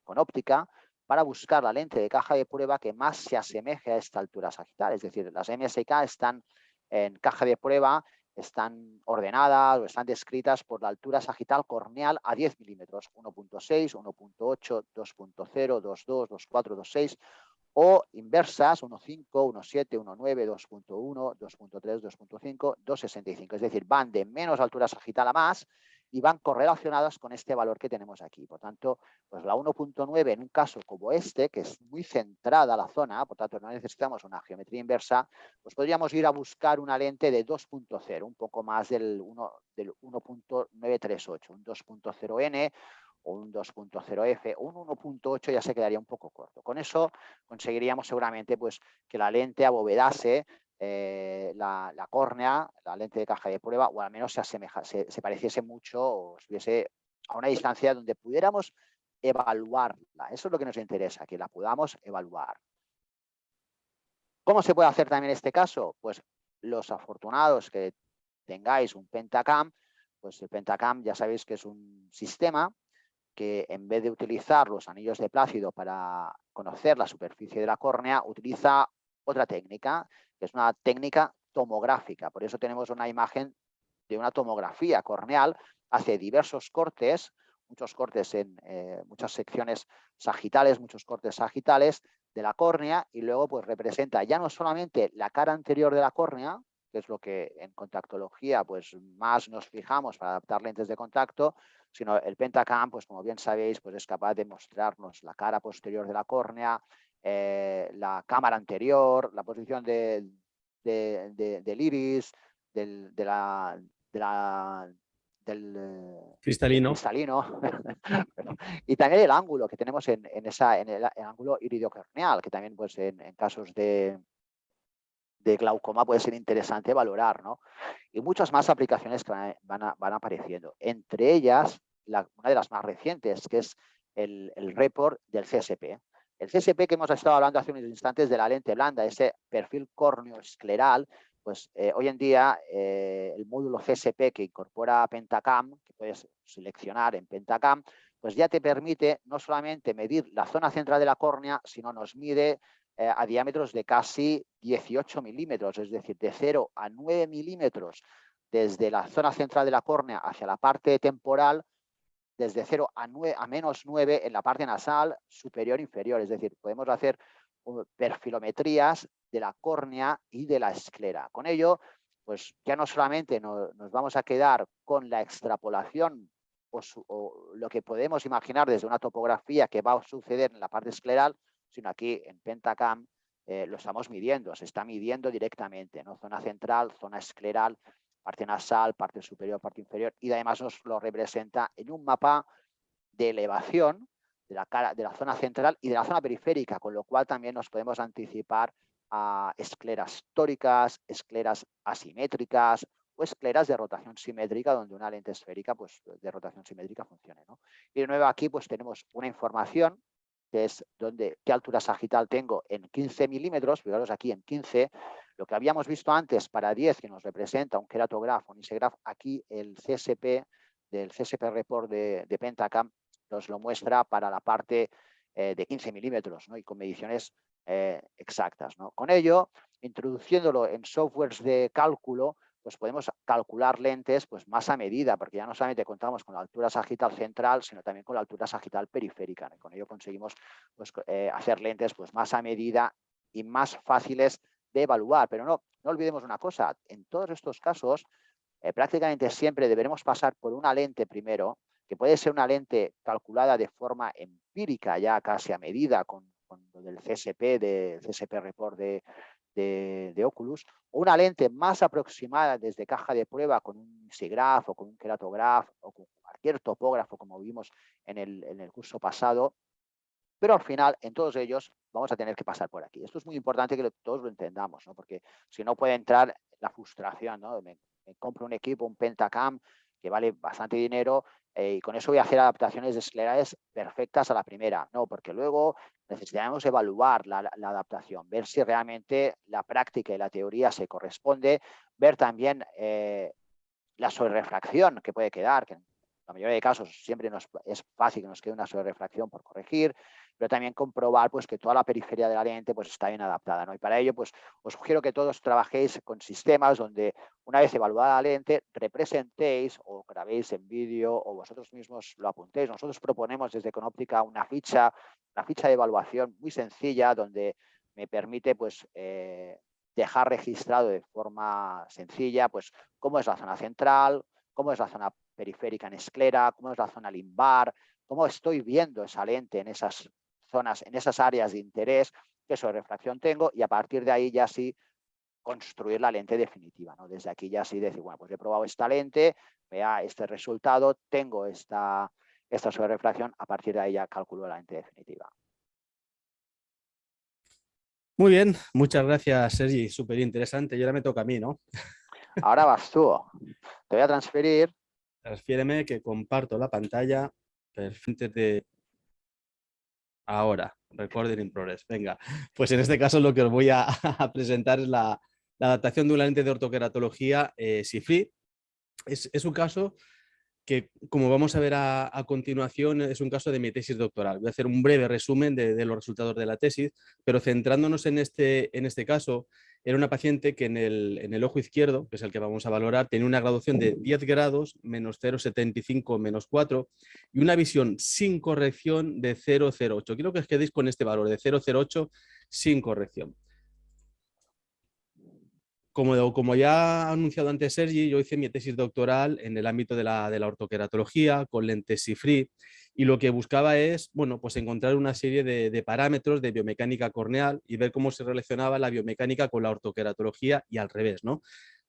[SPEAKER 1] con óptica para buscar la lente de caja de prueba que más se asemeje a esta altura sagital. Es decir, las MSK están en caja de prueba, están ordenadas o están descritas por la altura sagital corneal a 10 milímetros, 1.6, 1.8, 2.0, 2.2, 2.4, 2.6, o inversas 1.5, 1.7, 1.9, 2.1, 2.3, 2.5, 2.65. Es decir, van de menos altura sagital a más y van correlacionadas con este valor que tenemos aquí. Por tanto, pues la 1.9 en un caso como este, que es muy centrada la zona, por tanto no necesitamos una geometría inversa, pues podríamos ir a buscar una lente de 2.0, un poco más del 1.938, un 2.0N, o un 2.0F o un 1.8 ya se quedaría un poco corto. Con eso conseguiríamos seguramente pues, que la lente abovedase la córnea, la lente de caja de prueba, o al menos se pareciese mucho o estuviese a una distancia donde pudiéramos evaluarla. Eso es lo que nos interesa, que la podamos evaluar. ¿Cómo se puede hacer también este caso? Pues los afortunados que tengáis un Pentacam, pues el Pentacam ya sabéis que es un sistema que en vez de utilizar los anillos de Plácido para conocer la superficie de la córnea, utiliza otra técnica, que es una técnica tomográfica. Por eso tenemos una imagen de una tomografía corneal, hace diversos cortes, muchos cortes en muchas secciones sagitales, muchos cortes sagitales de la córnea, y luego pues representa ya no solamente la cara anterior de la córnea, que es lo que en contactología pues más nos fijamos para adaptar lentes de contacto, sino el Pentacam, pues como bien sabéis, pues es capaz de mostrarnos la cara posterior de la córnea, la cámara anterior, la posición del iris, del
[SPEAKER 3] Cristalino.
[SPEAKER 1] cristalino y también el ángulo que tenemos en el ángulo iridocorneal, que también pues en casos de glaucoma puede ser interesante valorar, ¿no? Y muchas más aplicaciones que van apareciendo. Entre ellas, una de las más recientes, que es el report del CSP. El CSP que hemos estado hablando hace unos instantes de la lente blanda, ese perfil córneo-escleral, pues hoy en día el módulo CSP que incorpora Pentacam, que puedes seleccionar en Pentacam, pues ya te permite no solamente medir la zona central de la córnea, sino nos mide a diámetros de casi 18 milímetros, es decir, de 0 a 9 milímetros desde la zona central de la córnea hacia la parte temporal, desde 0 a menos 9 en la parte nasal, superior e inferior. Es decir, podemos hacer perfilometrías de la córnea y de la esclera. Con ello, pues ya no solamente nos vamos a quedar con la extrapolación o lo que podemos imaginar desde una topografía que va a suceder en la parte escleral, sino aquí en Pentacam lo estamos midiendo, se está midiendo directamente, ¿no? Zona central, zona escleral, parte nasal, parte superior, parte inferior, y además nos lo representa en un mapa de elevación de la zona central y de la zona periférica, con lo cual también nos podemos anticipar a escleras tóricas, escleras asimétricas o escleras de rotación simétrica, donde una lente esférica pues, de rotación simétrica funcione, ¿no? Y de nuevo aquí pues tenemos una información que es qué altura sagital tengo en 15 milímetros, fijaros aquí en 15, lo que habíamos visto antes para 10, que nos representa un queratograph, un isegraph, aquí el CSP del CSP Report de Pentacam nos lo muestra para la parte de 15 milímetros, ¿no? Y con mediciones exactas, ¿no? Con ello, introduciéndolo en softwares de cálculo, pues podemos calcular lentes pues, más a medida, porque ya no solamente contamos con la altura sagital central, sino también con la altura sagital periférica, ¿no? Y con ello conseguimos pues, hacer lentes pues, más a medida y más fáciles de evaluar. Pero no olvidemos una cosa, en todos estos casos, prácticamente siempre deberemos pasar por una lente primero, que puede ser una lente calculada de forma empírica, ya casi a medida con lo del CSP, del CSP Report de Oculus, o una lente más aproximada desde caja de prueba con un SIGGRAPH o con un queratograph o con cualquier topógrafo, como vimos en el curso pasado, pero al final en todos ellos vamos a tener que pasar por aquí. Esto es muy importante que todos lo entendamos, ¿no? Porque si no puede entrar la frustración, ¿no? Me compro un equipo, un Pentacam, que vale bastante dinero, y con eso voy a hacer adaptaciones esclerales perfectas a la primera. No, porque luego necesitamos evaluar la adaptación, ver si realmente la práctica y la teoría se corresponde, ver también la sobrerefracción que puede quedar, que en la mayoría de casos siempre es fácil que nos quede una sobrerefracción por corregir, pero también comprobar pues, que toda la periferia de la lente pues, está bien adaptada, ¿no? Y para ello pues, os sugiero que todos trabajéis con sistemas donde una vez evaluada la lente representéis o grabéis en vídeo o vosotros mismos lo apuntéis. Nosotros proponemos desde Conóptica una ficha de evaluación muy sencilla donde me permite pues, dejar registrado de forma sencilla pues, cómo es la zona central, cómo es la zona periférica en esclera, cómo es la zona limbar, cómo estoy viendo esa lente en esas zonas, en esas áreas de interés, qué sobrerefracción tengo, y a partir de ahí ya sí construir la lente definitiva, ¿no? Desde aquí ya sí decir, bueno, pues he probado esta lente, vea este resultado, tengo esta sobrerefracción, a partir de ahí ya calculo la lente definitiva.
[SPEAKER 3] Muy bien, muchas gracias, Sergi. Súper interesante. Y ahora me toca a mí, ¿no?
[SPEAKER 1] Ahora vas tú. Te voy a transferir.
[SPEAKER 3] Transfiéreme que comparto la pantalla. Perfecto. Ahora, recording in progress. Venga, pues en este caso lo que os voy a presentar es la adaptación de una lente de ortoqueratología SIFRI. Es un caso que, como vamos a ver a continuación, es un caso de mi tesis doctoral. Voy a hacer un breve resumen de los resultados de la tesis, pero centrándonos en este caso, era una paciente que en el ojo izquierdo, que es el que vamos a valorar, tenía una graduación de 10 grados, menos 0,75, menos 4, y una visión sin corrección de 0,08. Quiero que os quedéis con este valor de 0,08 sin corrección. Como ya ha anunciado antes Sergi, yo hice mi tesis doctoral en el ámbito de la ortoqueratología con lentes SIFRI, y lo que buscaba es, bueno, pues encontrar una serie de parámetros de biomecánica corneal y ver cómo se relacionaba la biomecánica con la ortoqueratología y al revés, ¿no?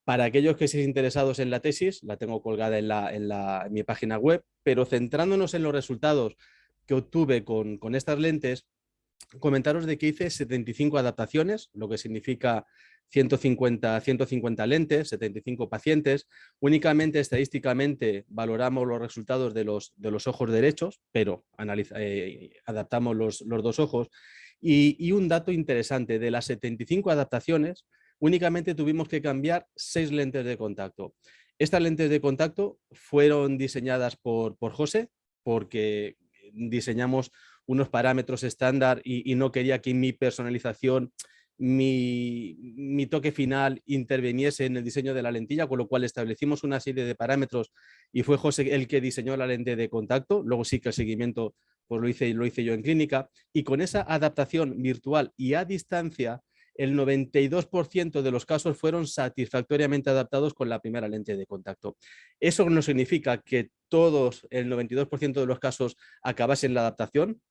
[SPEAKER 3] Para aquellos que estéis interesados en la tesis, la tengo colgada en mi página web, pero centrándonos en los resultados que obtuve con estas lentes, comentaros de que hice 75 adaptaciones, lo que significa 150 lentes, 75 pacientes. Únicamente estadísticamente valoramos los resultados de los ojos derechos, pero adaptamos los dos ojos. Y un dato interesante, de las 75 adaptaciones, únicamente tuvimos que cambiar 6 lentes de contacto. Estas lentes de contacto fueron diseñadas por José, porque diseñamos unos parámetros estándar y no quería que mi personalización, mi toque final interviniese en el diseño de la lentilla, con lo cual establecimos una serie de parámetros y fue José el que diseñó la lente de contacto. Luego sí que el seguimiento pues lo hice yo en clínica, y con esa adaptación virtual y a distancia, el 92% de los casos fueron satisfactoriamente adaptados con la primera lente de contacto. Eso no significa que todos, el 92% de los casos, acabasen la adaptación.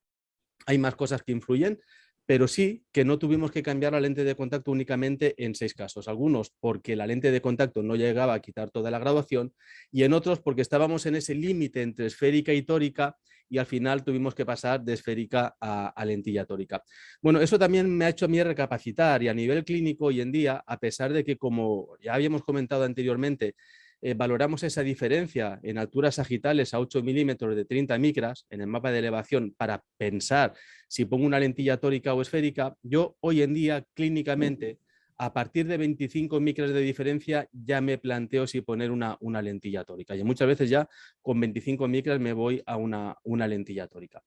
[SPEAKER 3] Hay más cosas que influyen, pero sí que no tuvimos que cambiar la lente de contacto únicamente en 6 casos. Algunos porque la lente de contacto no llegaba a quitar toda la graduación, y en otros porque estábamos en ese límite entre esférica y tórica, y al final tuvimos que pasar de esférica a lentilla tórica. Bueno, eso también me ha hecho a mí recapacitar, y a nivel clínico hoy en día, a pesar de que, como ya habíamos comentado anteriormente, valoramos esa diferencia en alturas sagitales a 8 milímetros de 30 micras en el mapa de elevación para pensar si pongo una lentilla tórica o esférica. Yo hoy en día clínicamente, a partir de 25 micras de diferencia, ya me planteo si poner una lentilla tórica, y muchas veces ya con 25 micras me voy a una lentilla tórica.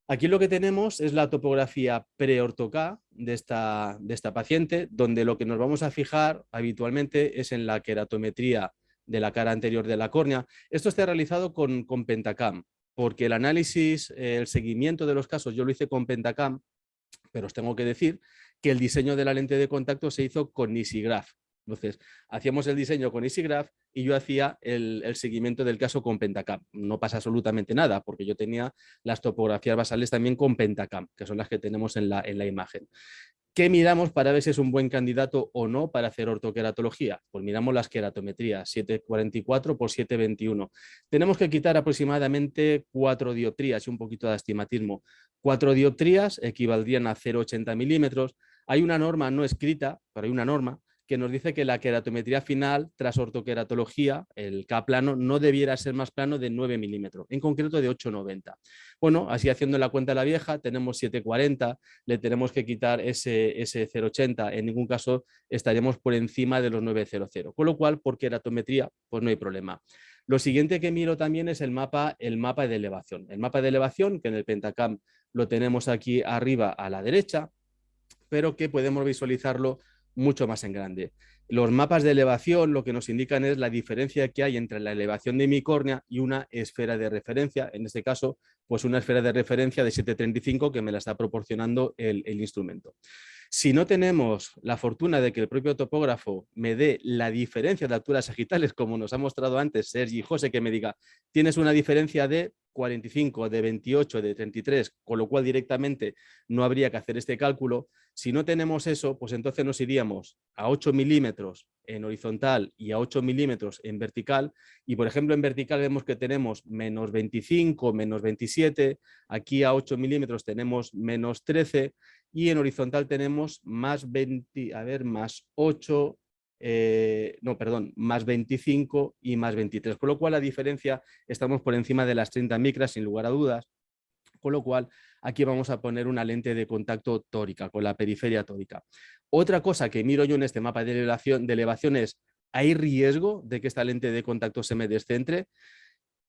[SPEAKER 3] Aquí lo que tenemos es la topografía pre-orto-K de esta paciente, donde lo que nos vamos a fijar habitualmente es en la queratometría de la cara anterior de la córnea. Esto está realizado con Pentacam, porque el análisis, el seguimiento de los casos, yo lo hice con Pentacam, pero os tengo que decir que el diseño de la lente de contacto se hizo con EasyGraph. Entonces, hacíamos el diseño con EasyGraph y yo hacía el seguimiento del caso con Pentacam. No pasa absolutamente nada, porque yo tenía las topografías basales también con Pentacam, que son las que tenemos en la imagen. ¿Qué miramos para ver si es un buen candidato o no para hacer ortoqueratología? Pues miramos las queratometrías, 744 por 721. Tenemos que quitar aproximadamente 4 dioptrías y un poquito de astigmatismo. 4 dioptrías equivaldrían a 0,80 milímetros. Hay una norma no escrita, pero hay una norma que nos dice que la queratometría final tras ortoqueratología, el K plano, no debiera ser más plano de 9 milímetros, en concreto de 8,90. Bueno, así haciendo la cuenta de la vieja, tenemos 740, le tenemos que quitar ese 0,80, en ningún caso estaríamos por encima de los 900, con lo cual por queratometría pues no hay problema. Lo siguiente que miro también es el mapa de elevación. El mapa de elevación, que en el Pentacam lo tenemos aquí arriba a la derecha, pero que podemos visualizarlo mucho más en grande. Los mapas de elevación lo que nos indican es la diferencia que hay entre la elevación de mi córnea y una esfera de referencia, en este caso, pues una esfera de referencia de 735 que me la está proporcionando el instrumento. Si no tenemos la fortuna de que el propio topógrafo me dé la diferencia de alturas sagitales, como nos ha mostrado antes Sergi y José, que me diga, tienes una diferencia de 45, de 28, de 33, con lo cual directamente no habría que hacer este cálculo. Si no tenemos eso, pues entonces nos iríamos a 8 milímetros en horizontal y a 8 milímetros en vertical. Y por ejemplo, en vertical vemos que tenemos menos 25, menos 27, aquí a 8 milímetros tenemos menos 13 y en horizontal tenemos más 20, más 8, más 25 y más 23. Con lo cual la diferencia estamos por encima de las 30 micras sin lugar a dudas. Con lo cual, aquí vamos a poner una lente de contacto tórica, con la periferia tórica. Otra cosa que miro yo en este mapa de elevación es, ¿hay riesgo de que esta lente de contacto se me descentre?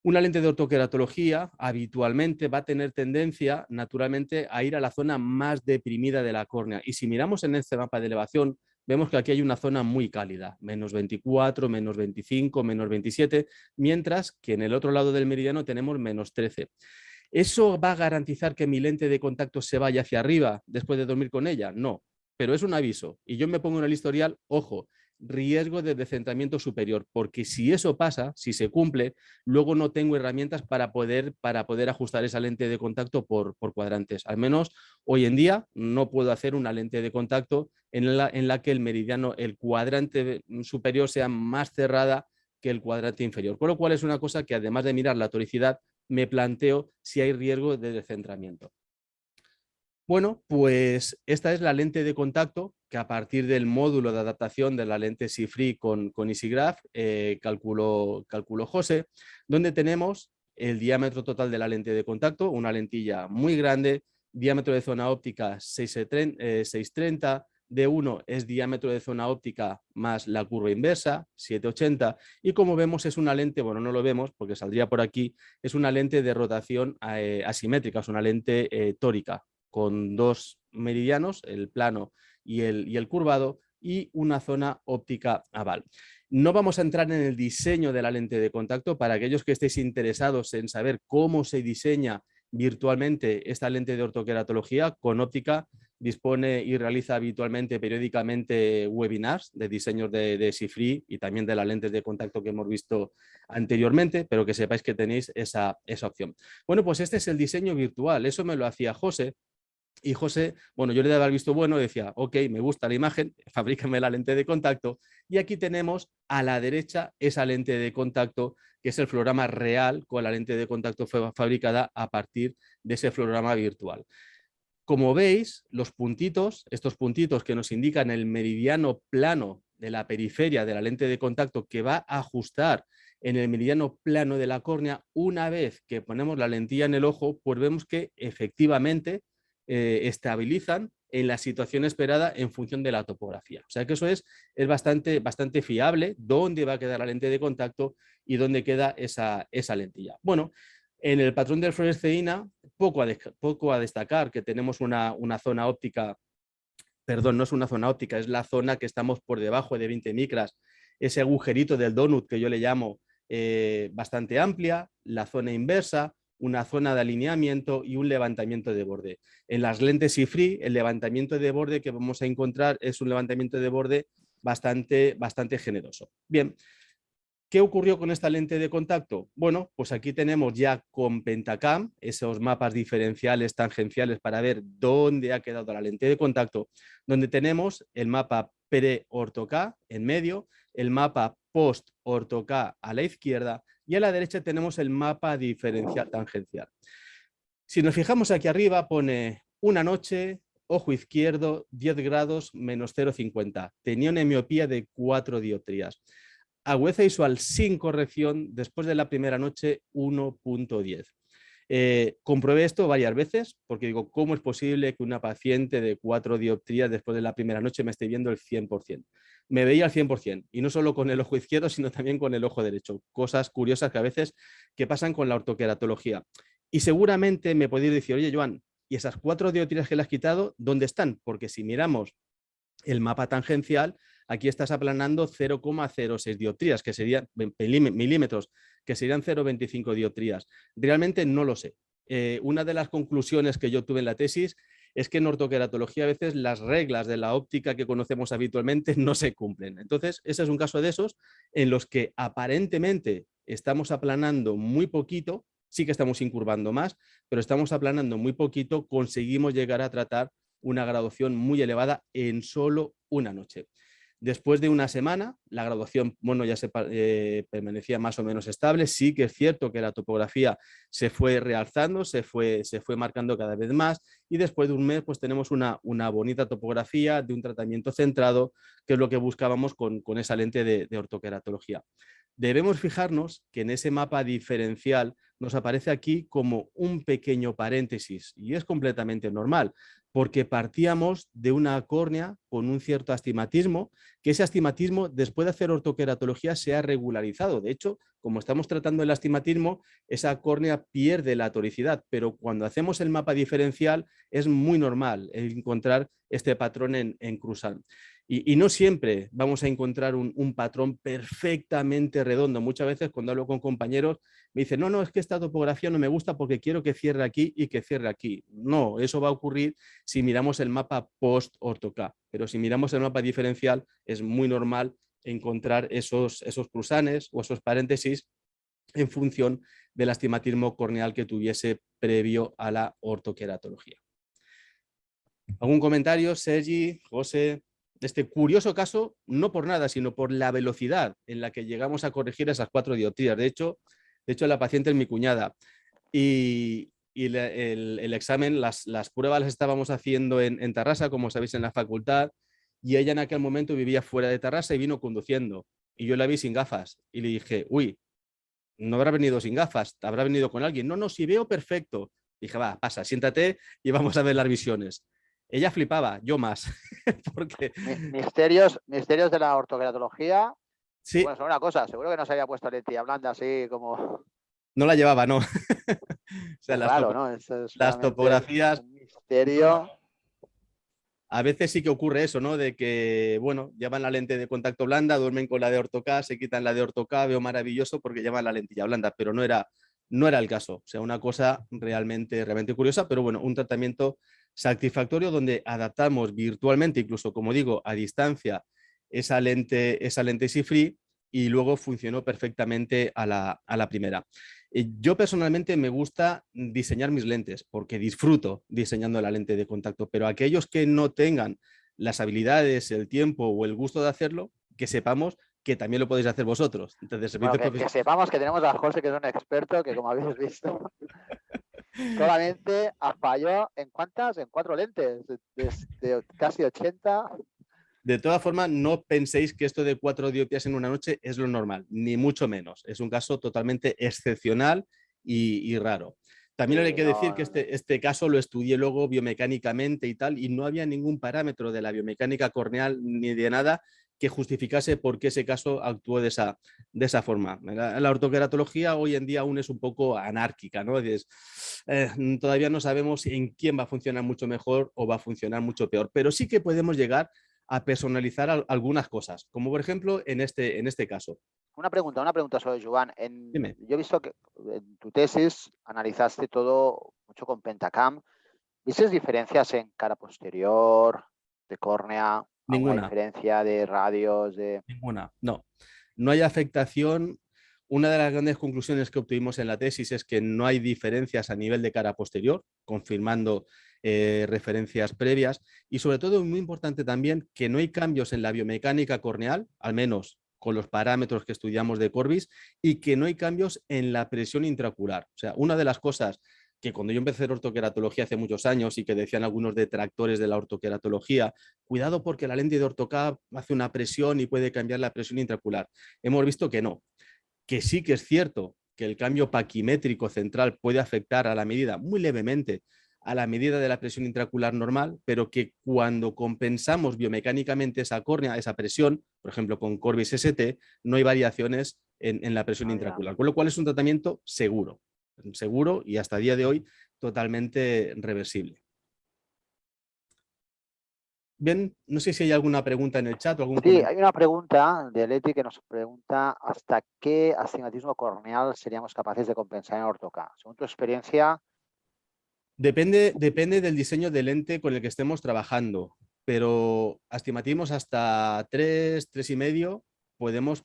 [SPEAKER 3] Una lente de ortoqueratología habitualmente va a tener tendencia, naturalmente, a ir a la zona más deprimida de la córnea. Y si miramos en este mapa de elevación, vemos que aquí hay una zona muy cálida, menos 24, menos 25, menos 27, mientras que en el otro lado del meridiano tenemos menos 13. ¿Eso va a garantizar que mi lente de contacto se vaya hacia arriba después de dormir con ella? No, pero es un aviso. Y yo me pongo en el historial, ojo, riesgo de descentramiento superior, porque si eso pasa, si se cumple, luego no tengo herramientas para poder ajustar esa lente de contacto por cuadrantes. Al menos hoy en día no puedo hacer una lente de contacto en la que el meridiano, el cuadrante superior sea más cerrada que el cuadrante inferior. Con lo cual es una cosa que además de mirar la toricidad, me planteo si hay riesgo de descentramiento. Bueno, pues esta es la lente de contacto que a partir del módulo de adaptación de la lente SIFRI con EasyGraph calculó José, donde tenemos el diámetro total de la lente de contacto, una lentilla muy grande, diámetro de zona óptica 630, D1 es diámetro de zona óptica más la curva inversa, 780, y como vemos es una lente, bueno, no lo vemos porque saldría por aquí, es una lente de rotación asimétrica, es una lente tórica, con dos meridianos, el plano y el curvado, y una zona óptica aval. No vamos a entrar en el diseño de la lente de contacto. Para aquellos que estéis interesados en saber cómo se diseña virtualmente esta lente de ortoqueratología, con óptica dispone y realiza habitualmente, periódicamente, webinars de diseños de SIFRI y también de las lentes de contacto que hemos visto anteriormente, pero que sepáis que tenéis esa opción. Bueno, pues este es el diseño virtual. Eso me lo hacía José. Y José, bueno, yo le daba el visto bueno, decía, ok, me gusta la imagen, fabrícame la lente de contacto. Y aquí tenemos a la derecha esa lente de contacto, que es el fluorama real con la lente de contacto fabricada a partir de ese fluorama virtual. Como veis, los puntitos, estos puntitos que nos indican el meridiano plano de la periferia de la lente de contacto que va a ajustar en el meridiano plano de la córnea, una vez que ponemos la lentilla en el ojo, pues vemos que efectivamente estabilizan en la situación esperada en función de la topografía. O sea que eso es bastante fiable, dónde va a quedar la lente de contacto y dónde queda esa lentilla. Bueno, en el patrón de fluoresceína, poco a destacar, que tenemos una zona óptica, perdón, no es una zona óptica, es la zona que estamos por debajo de 20 micras, ese agujerito del donut que yo le llamo bastante amplia, la zona inversa, una zona de alineamiento y un levantamiento de borde. En las lentes SIFRI, el levantamiento de borde que vamos a encontrar es un levantamiento de borde bastante generoso. Bien, ¿Qué ocurrió con esta lente de contacto? Bueno, pues aquí tenemos ya con Pentacam esos mapas diferenciales tangenciales para ver dónde ha quedado la lente de contacto, donde tenemos el mapa pre-orto K en medio, el mapa post-orto K a la izquierda y a la derecha tenemos el mapa diferencial tangencial. Si nos fijamos aquí arriba pone una noche, ojo izquierdo, 10 grados, menos 0,50. Tenía una miopía de 4 dioptrías. Agudeza visual sin corrección después de la primera noche 1.10. Comprobé esto varias veces porque digo, ¿cómo es posible que una paciente de 4 dioptrías después de la primera noche me esté viendo el 100%? Me veía al 100% y no solo con el ojo izquierdo, sino también con el ojo derecho. Cosas curiosas que a veces que pasan con la ortoqueratología. Y seguramente me podéis decir, oye, Joan, ¿y esas 4 dioptrías que le has quitado, dónde están? Porque si miramos el mapa tangencial, aquí estás aplanando 0,06 dioptrías, que serían milímetros, que serían 0,25 dioptrías. Realmente no lo sé. Una de las conclusiones que yo tuve en la tesis es que en ortoqueratología a veces las reglas de la óptica que conocemos habitualmente no se cumplen. Entonces, ese es un caso de esos en los que aparentemente estamos aplanando muy poquito, sí que estamos incurvando más, pero estamos aplanando muy poquito, conseguimos llegar a tratar una graduación muy elevada en solo una noche. Después de una semana, la graduación, bueno, ya permanecía más o menos estable. Sí que es cierto que la topografía se fue realzando, se fue marcando cada vez más y después de un mes pues tenemos una bonita topografía de un tratamiento centrado, que es lo que buscábamos con esa lente de ortoqueratología. Debemos fijarnos que en ese mapa diferencial nos aparece aquí como un pequeño paréntesis y es completamente normal porque partíamos de una córnea con un cierto astigmatismo, que ese astigmatismo después de hacer ortoqueratología se ha regularizado. De hecho, como estamos tratando el astigmatismo, esa córnea pierde la toricidad, pero cuando hacemos el mapa diferencial es muy normal encontrar este patrón en cruzal. Y no siempre vamos a encontrar un patrón perfectamente redondo. Muchas veces cuando hablo con compañeros me dicen, no, es que esta topografía no me gusta porque quiero que cierre aquí y que cierre aquí. No, eso va a ocurrir si miramos el mapa post-orto-K. Pero si miramos el mapa diferencial es muy normal encontrar esos cruzanes o esos paréntesis en función del astigmatismo corneal que tuviese previo a la ortoqueratología. ¿Algún comentario, Sergi, José? De este curioso caso, no por nada, sino por la velocidad en la que llegamos a corregir esas 4 dioptrías. De hecho, la paciente es mi cuñada y el examen, las pruebas las estábamos haciendo en Tarrasa, como sabéis, en la facultad, y ella en aquel momento vivía fuera de Tarrasa y vino conduciendo. Y yo la vi sin gafas y le dije, uy, no habrá venido sin gafas, habrá venido con alguien. No, si veo perfecto. Dije, va, pasa, siéntate y vamos a ver las visiones. Ella flipaba, yo más. Porque...
[SPEAKER 1] Misterios de la ortoqueratología.
[SPEAKER 3] Sí.
[SPEAKER 1] Bueno, son una cosa, seguro que no se había puesto lentilla blanda así como...
[SPEAKER 3] No la llevaba, no. O sea,
[SPEAKER 1] claro, ¿no? Eso es
[SPEAKER 3] las topografías...
[SPEAKER 1] Un misterio.
[SPEAKER 3] A veces sí que ocurre eso, ¿no? De que, bueno, llevan la lente de contacto blanda, duermen con la de orto K, se quitan la de orto K, veo maravilloso porque llevan la lentilla blanda, pero no era el caso. O sea, una cosa realmente curiosa, pero bueno, un tratamiento satisfactorio donde adaptamos virtualmente, incluso como digo, a distancia, esa lente Easy-Free y luego funcionó perfectamente a la primera. Yo personalmente me gusta diseñar mis lentes porque disfruto diseñando la lente de contacto, pero aquellos que no tengan las habilidades, el tiempo o el gusto de hacerlo, que sepamos que también lo podéis hacer vosotros. Entonces,
[SPEAKER 1] bueno, que sepamos que tenemos a José, que es un experto, que como habéis visto, solamente falló en ¿cuántas? En 4 lentes, de casi 80.
[SPEAKER 3] De todas formas, no penséis que esto de 4 dioptrías en una noche es lo normal, ni mucho menos. Es un caso totalmente excepcional y raro. También hay que decir que este caso lo estudié luego biomecánicamente y tal, y no había ningún parámetro de la biomecánica corneal ni de nada que justificase por qué ese caso actuó de esa forma. La ortoqueratología hoy en día aún es un poco anárquica, ¿no? Todavía no sabemos en quién va a funcionar mucho mejor o va a funcionar mucho peor, pero sí que podemos llegar a personalizar algunas cosas, como por ejemplo en este caso.
[SPEAKER 1] Una pregunta sobre Joan.
[SPEAKER 3] Dime.
[SPEAKER 1] Yo he visto que en tu tesis analizaste todo mucho con Pentacam. ¿Viste diferencias en cara posterior, de córnea?
[SPEAKER 3] Ninguna.
[SPEAKER 1] ¿Alguna diferencia de radios?
[SPEAKER 3] Ninguna, no. no hay afectación. Una de las grandes conclusiones que obtuvimos en la tesis es que no hay diferencias a nivel de cara posterior, confirmando referencias previas, y sobre todo, muy importante también, que no hay cambios en la biomecánica corneal, al menos con los parámetros que estudiamos de Corbis, y que no hay cambios en la presión intraocular. O sea, una de las cosas que cuando yo empecé en ortoqueratología hace muchos años y que decían algunos detractores de la ortoqueratología, cuidado porque la lente de ortocap hace una presión y puede cambiar la presión intraocular. Hemos visto que no, que sí que es cierto que el cambio paquimétrico central puede afectar a la medida muy levemente a la medida de la presión intraocular normal, pero que cuando compensamos biomecánicamente esa córnea, esa presión, por ejemplo con Corbis ST, no hay variaciones en la presión intraocular, con lo cual es un tratamiento seguro y hasta el día de hoy totalmente reversible. Bien, no sé si hay alguna pregunta en el chat o algún
[SPEAKER 1] Sí,
[SPEAKER 3] comentario.
[SPEAKER 1] hay una pregunta de Leti que nos pregunta ¿hasta qué astigmatismo corneal seríamos capaces de compensar en ortoca? Según tu experiencia.
[SPEAKER 3] Depende del diseño de lente con el que estemos trabajando, pero astigmatismos hasta 3, 3,5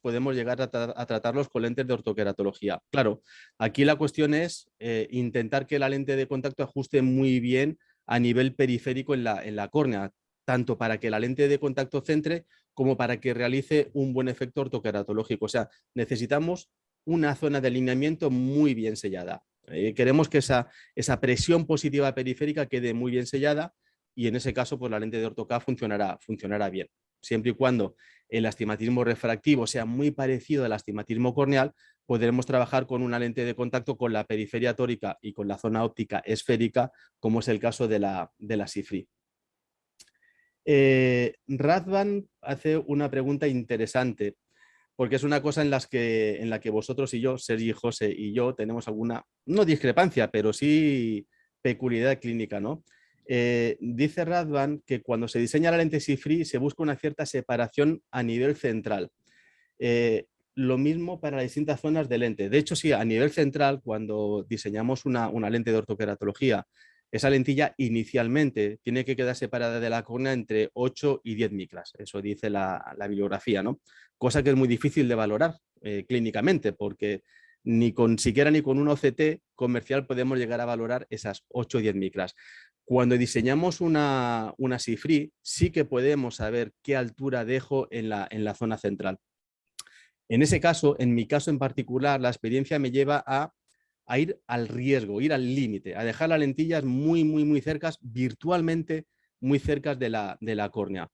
[SPEAKER 3] podemos llegar a tratarlos con lentes de ortoqueratología. Claro, aquí la cuestión es intentar que la lente de contacto ajuste muy bien a nivel periférico en la córnea, tanto para que la lente de contacto centre como para que realice un buen efecto ortoqueratológico. O sea, necesitamos una zona de alineamiento muy bien sellada. Queremos que esa presión positiva periférica quede muy bien sellada y en ese caso pues la lente de ortoca funcionará bien. Siempre y cuando el astigmatismo refractivo sea muy parecido al astigmatismo corneal, podremos trabajar con una lente de contacto con la periferia tórica y con la zona óptica esférica, como es el caso de la SIFRI. Radvan hace una pregunta interesante, porque es una cosa en la que vosotros y yo, Sergi, José y yo, tenemos alguna, no discrepancia, pero sí peculiaridad clínica, ¿no? Dice Radvan que cuando se diseña la lente SIFRI se busca una cierta separación a nivel central. Lo mismo para las distintas zonas de lente. De hecho, sí, a nivel central, cuando diseñamos una lente de ortoqueratología, esa lentilla inicialmente tiene que quedar separada de la córnea entre 8 y 10 micras. Eso dice la bibliografía, ¿no? Cosa que es muy difícil de valorar clínicamente, porque siquiera ni con un OCT comercial podemos llegar a valorar esas 8 o 10 micras. Cuando diseñamos una SIFRI, sí que podemos saber qué altura dejo en la zona central. En ese caso, en mi caso en particular, la experiencia me lleva a ir al riesgo, ir al límite, a dejar las lentillas muy, muy, muy cercas, virtualmente muy cercas de la córnea.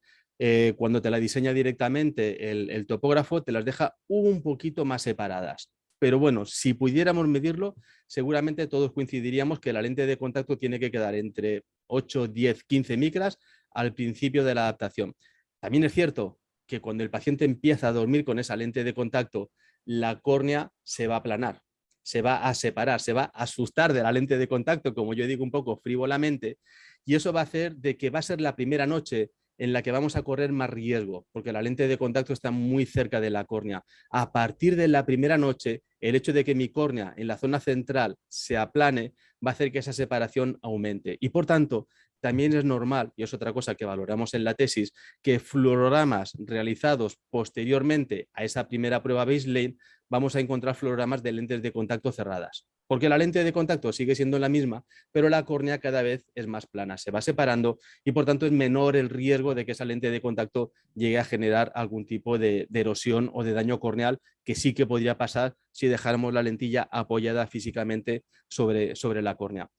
[SPEAKER 3] Cuando te la diseña directamente el topógrafo, te las deja un poquito más separadas. Pero bueno, si pudiéramos medirlo, seguramente todos coincidiríamos que la lente de contacto tiene que quedar entre 8, 10, 15 micras al principio de la adaptación. También es cierto que cuando el paciente empieza a dormir con esa lente de contacto, la córnea se va a aplanar, se va a separar, se va a asustar de la lente de contacto, como yo digo un poco frívolamente, y eso va a hacer de que va a ser la primera noche en la que vamos a correr más riesgo, porque la lente de contacto está muy cerca de la córnea. A partir de la primera noche, el hecho de que mi córnea en la zona central se aplane va a hacer que esa separación aumente. Y por tanto, también es normal, y es otra cosa que valoramos en la tesis, que fluorogramas realizados posteriormente a esa primera prueba baseline vamos a encontrar fluorogramas de lentes de contacto cerradas. Porque la lente de contacto sigue siendo la misma, pero la córnea cada vez es más plana, se va separando y por tanto es menor el riesgo de que esa lente de contacto llegue a generar algún tipo de erosión o de daño corneal que sí que podría pasar si dejáramos la lentilla apoyada físicamente sobre la córnea.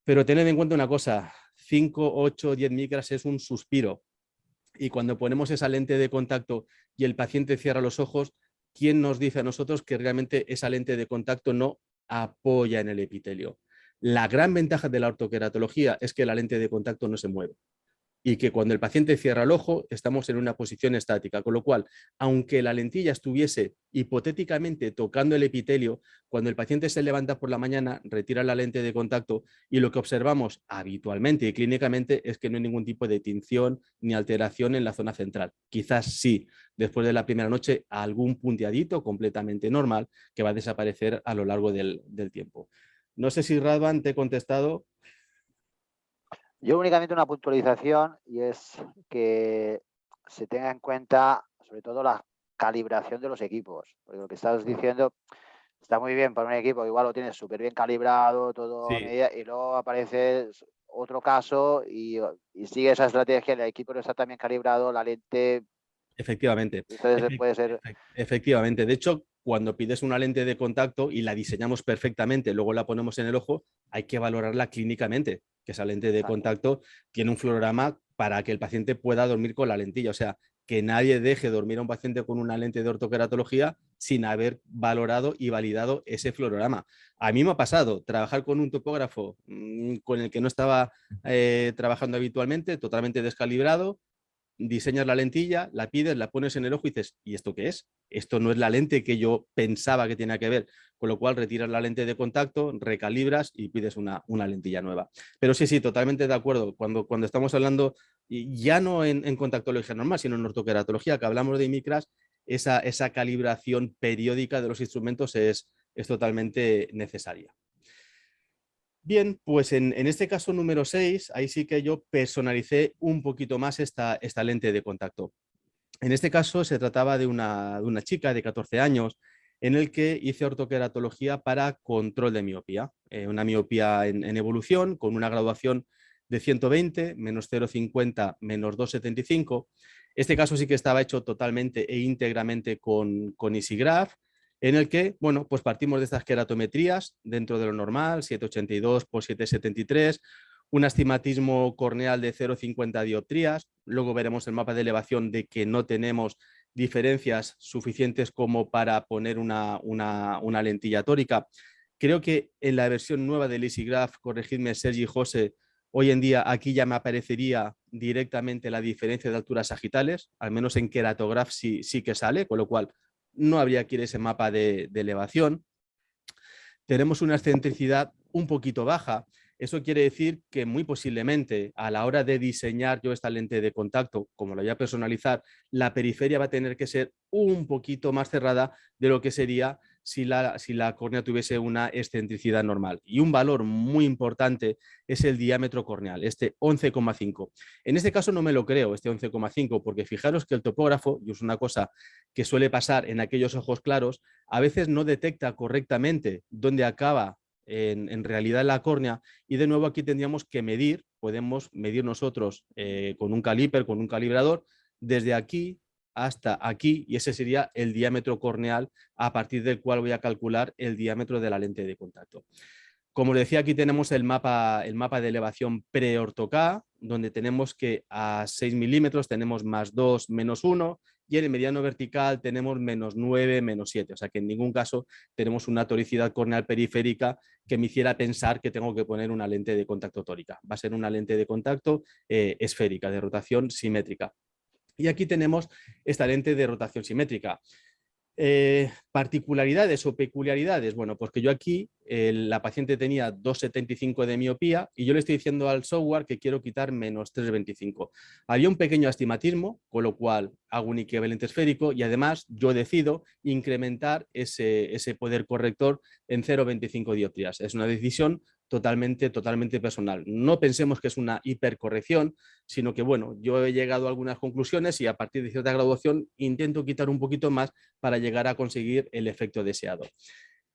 [SPEAKER 3] Pero tened en cuenta una cosa, 5, 8, 10 micras es un suspiro. Y cuando ponemos esa lente de contacto y el paciente cierra los ojos, ¿quién nos dice a nosotros que realmente esa lente de contacto no apoya en el epitelio? La gran ventaja de la ortoqueratología es que la lente de contacto no se mueve y que cuando el paciente cierra el ojo estamos en una posición estática, con lo cual, aunque la lentilla estuviese hipotéticamente tocando el epitelio, cuando el paciente se levanta por la mañana, retira la lente de contacto y lo que observamos habitualmente y clínicamente es que no hay ningún tipo de tinción ni alteración en la zona central. Quizás sí, después de la primera noche, algún punteadito completamente normal que va a desaparecer a lo largo del tiempo. No sé si Radvan te he contestado.
[SPEAKER 1] Yo únicamente una puntualización y es que se tenga en cuenta sobre todo calibración de los equipos. Porque lo que estás diciendo está muy bien para un equipo, igual lo tienes súper bien calibrado, todo a
[SPEAKER 3] Sí,
[SPEAKER 1] medida, y luego aparece otro caso y sigue esa estrategia, el equipo no está tan bien calibrado, la lente,
[SPEAKER 3] efectivamente.
[SPEAKER 1] entonces puede ser...
[SPEAKER 3] Efectivamente. De hecho, cuando pides una lente de contacto y la diseñamos perfectamente, luego la ponemos en el ojo, hay que valorarla clínicamente, que esa lente de
[SPEAKER 1] Exacto.
[SPEAKER 3] contacto tiene un fluorograma para que el paciente pueda dormir con la lentilla. O sea, que nadie deje dormir a un paciente con una lente de ortoqueratología sin haber valorado y validado ese fluorograma. A mí me ha pasado trabajar con un topógrafo con el que no estaba trabajando habitualmente, totalmente descalibrado. Diseñas la lentilla, la pides, la pones en el ojo y dices, ¿y esto qué es? Esto no es la lente que yo pensaba que tenía que ver, con lo cual retiras la lente de contacto, recalibras y pides una lentilla nueva. Pero sí, sí, totalmente de acuerdo. Cuando estamos hablando, ya no en contactología normal, sino en ortoqueratología, que hablamos de micras, esa calibración periódica de los instrumentos es totalmente necesaria. Bien, pues en este caso número 6, ahí sí que yo personalicé un poquito más esta lente de contacto. En este caso se trataba de una chica de 14 años en el que hice ortoqueratología para control de miopía. Una miopía en evolución con una graduación de 120, menos 0,50, menos 2,75. Este caso sí que estaba hecho totalmente e íntegramente con EasyGraph, en el que, bueno, pues partimos de estas queratometrías dentro de lo normal, 782 por 773, un astigmatismo corneal de 0,50 dioptrías. Luego veremos el mapa de elevación de que no tenemos diferencias suficientes como para poner una lentilla tórica. Creo que en la versión nueva del EasyGraph, corregidme Sergi y José, hoy en día aquí ya me aparecería directamente la diferencia de alturas sagitales, al menos en Keratograph sí que sale, con lo cual no habría que ir ese mapa de elevación. Tenemos una excentricidad un poquito baja. Eso quiere decir que muy posiblemente a la hora de diseñar yo esta lente de contacto, como lo voy a personalizar, la periferia va a tener que ser un poquito más cerrada de lo que sería si la córnea tuviese una excentricidad normal. Y un valor muy importante es el diámetro corneal, este 11,5. En este caso no me lo creo, este 11,5, porque fijaros que el topógrafo, y es una cosa que suele pasar en aquellos ojos claros, a veces no detecta correctamente dónde acaba en realidad la córnea, y de nuevo aquí tendríamos que medir, podemos medir nosotros con un caliper, con un calibrador, desde aquí hasta aquí, y ese sería el diámetro corneal a partir del cual voy a calcular el diámetro de la lente de contacto. Como les decía, aquí tenemos el mapa de elevación pre-orto-K, donde tenemos que a 6 milímetros tenemos más 2, menos 1, y en el mediano vertical tenemos menos 9, menos 7. O sea que en ningún caso tenemos una toricidad corneal periférica que me hiciera pensar que tengo que poner una lente de contacto tórica. Va a ser una lente de contacto esférica, de rotación simétrica. Y aquí tenemos esta lente de rotación simétrica. Particularidades o peculiaridades, bueno, pues que yo aquí la paciente tenía 2,75 de miopía y yo le estoy diciendo al software que quiero quitar menos 3,25. Había un pequeño astigmatismo, con lo cual hago un equivalente esférico y además yo decido incrementar ese poder corrector en 0,25 dioptrías. Es una decisión totalmente personal. No pensemos que es una hipercorrección, sino que, bueno, yo he llegado a algunas conclusiones y a partir de cierta graduación intento quitar un poquito más para llegar a conseguir el efecto deseado.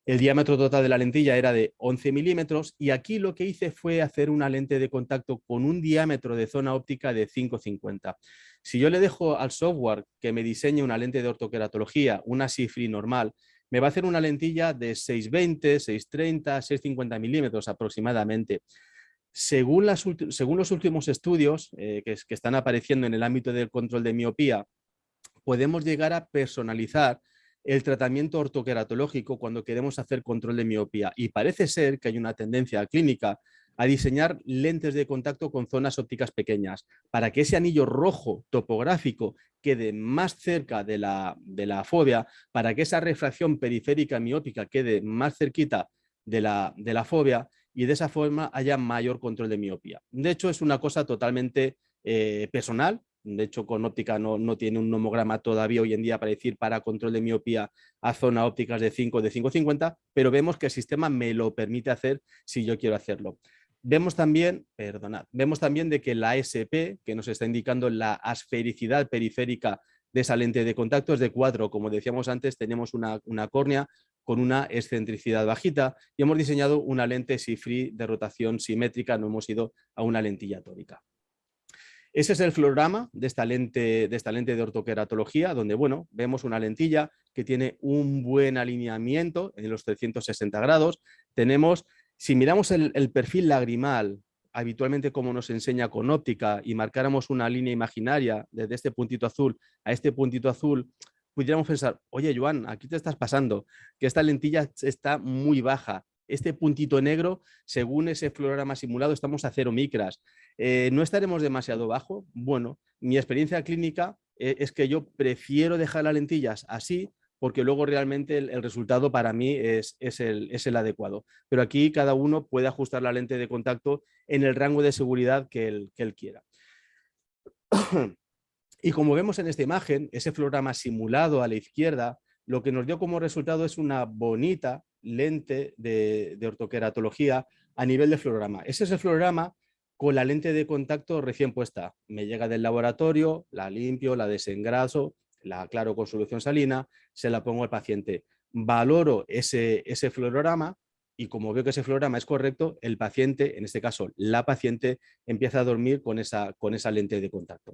[SPEAKER 3] El diámetro total de la lentilla era de 11 milímetros y aquí lo que hice fue hacer una lente de contacto con un diámetro de zona óptica de 5,50. Si yo le dejo al software que me diseñe una lente de ortoqueratología, una SIFRI normal, me va a hacer una lentilla de 6,20, 6,30, 6,50 milímetros aproximadamente. Según los últimos estudios que están apareciendo en el ámbito del control de miopía, podemos llegar a personalizar el tratamiento ortoqueratológico cuando queremos hacer control de miopía. Y parece ser que hay una tendencia clínica a diseñar lentes de contacto con zonas ópticas pequeñas para que ese anillo rojo topográfico quede más cerca de la fobia, para que esa refracción periférica miópica quede más cerquita de la fobia y de esa forma haya mayor control de miopía. De hecho, es una cosa totalmente personal. De hecho, con óptica no tiene un nomograma todavía hoy en día para decir para control de miopía a zona ópticas de 5, de 5,50, pero vemos que el sistema me lo permite hacer si yo quiero hacerlo. Vemos también de que la ASP, que nos está indicando la asfericidad periférica de esa lente de contacto es de 4. Como decíamos antes, tenemos una córnea con una excentricidad bajita y hemos diseñado una lente CFRI de rotación simétrica, no hemos ido a una lentilla tórica. Ese es el fluorograma de esta lente de ortoqueratología, donde bueno, vemos una lentilla que tiene un buen alineamiento en los 360 grados. Tenemos, si miramos el perfil lagrimal, habitualmente como nos enseña con óptica, y marcáramos una línea imaginaria desde este puntito azul a este puntito azul, pudiéramos pensar, oye, Joan, aquí te estás pasando, que esta lentilla está muy baja. Este puntito negro, según ese fluorograma simulado, estamos a 0 micras. ¿No estaremos demasiado bajo? Bueno, mi experiencia clínica es que yo prefiero dejar las lentillas así porque luego realmente el resultado para mí es el adecuado. Pero aquí cada uno puede ajustar la lente de contacto en el rango de seguridad que él quiera. Y como vemos en esta imagen, ese fluorograma simulado a la izquierda, lo que nos dio como resultado es una bonita lente de ortoqueratología a nivel de fluorograma. Ese es el fluorograma con la lente de contacto recién puesta. Me llega del laboratorio, la limpio, la desengraso, la aclaro con solución salina, se la pongo al paciente. Valoro ese fluorograma y como veo que ese fluorograma es correcto, el paciente, en este caso la paciente, empieza a dormir con esa lente de contacto.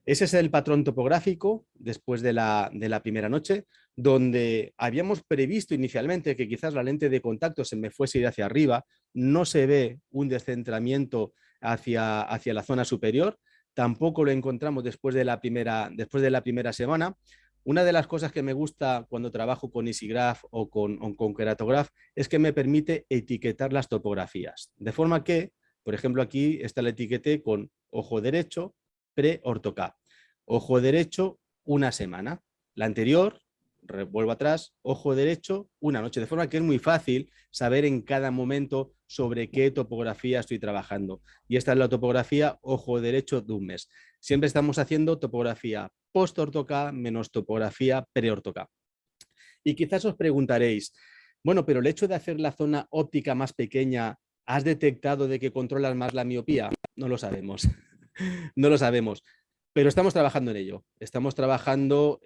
[SPEAKER 3] Ese es el patrón topográfico después de la primera noche, donde habíamos previsto inicialmente que quizás la lente de contacto se me fuese a ir hacia arriba, no se ve un descentramiento hacia la zona superior, tampoco lo encontramos después de la primera semana. Una de las cosas que me gusta cuando trabajo con EasyGraph o con Keratograph es que me permite etiquetar las topografías, de forma que, por ejemplo, aquí está la etiquete con ojo derecho, pre-ortoca. Ojo derecho, una semana. La anterior, vuelvo atrás, ojo derecho, una noche. De forma que es muy fácil saber en cada momento sobre qué topografía estoy trabajando. Y esta es la topografía ojo derecho de un mes. Siempre estamos haciendo topografía post-ortoca menos topografía pre-ortoca. Y quizás os preguntaréis, bueno, pero el hecho de hacer la zona óptica más pequeña, ¿has detectado de que controlas más la miopía? No lo sabemos. No lo sabemos, pero estamos trabajando en ello. Estamos trabajando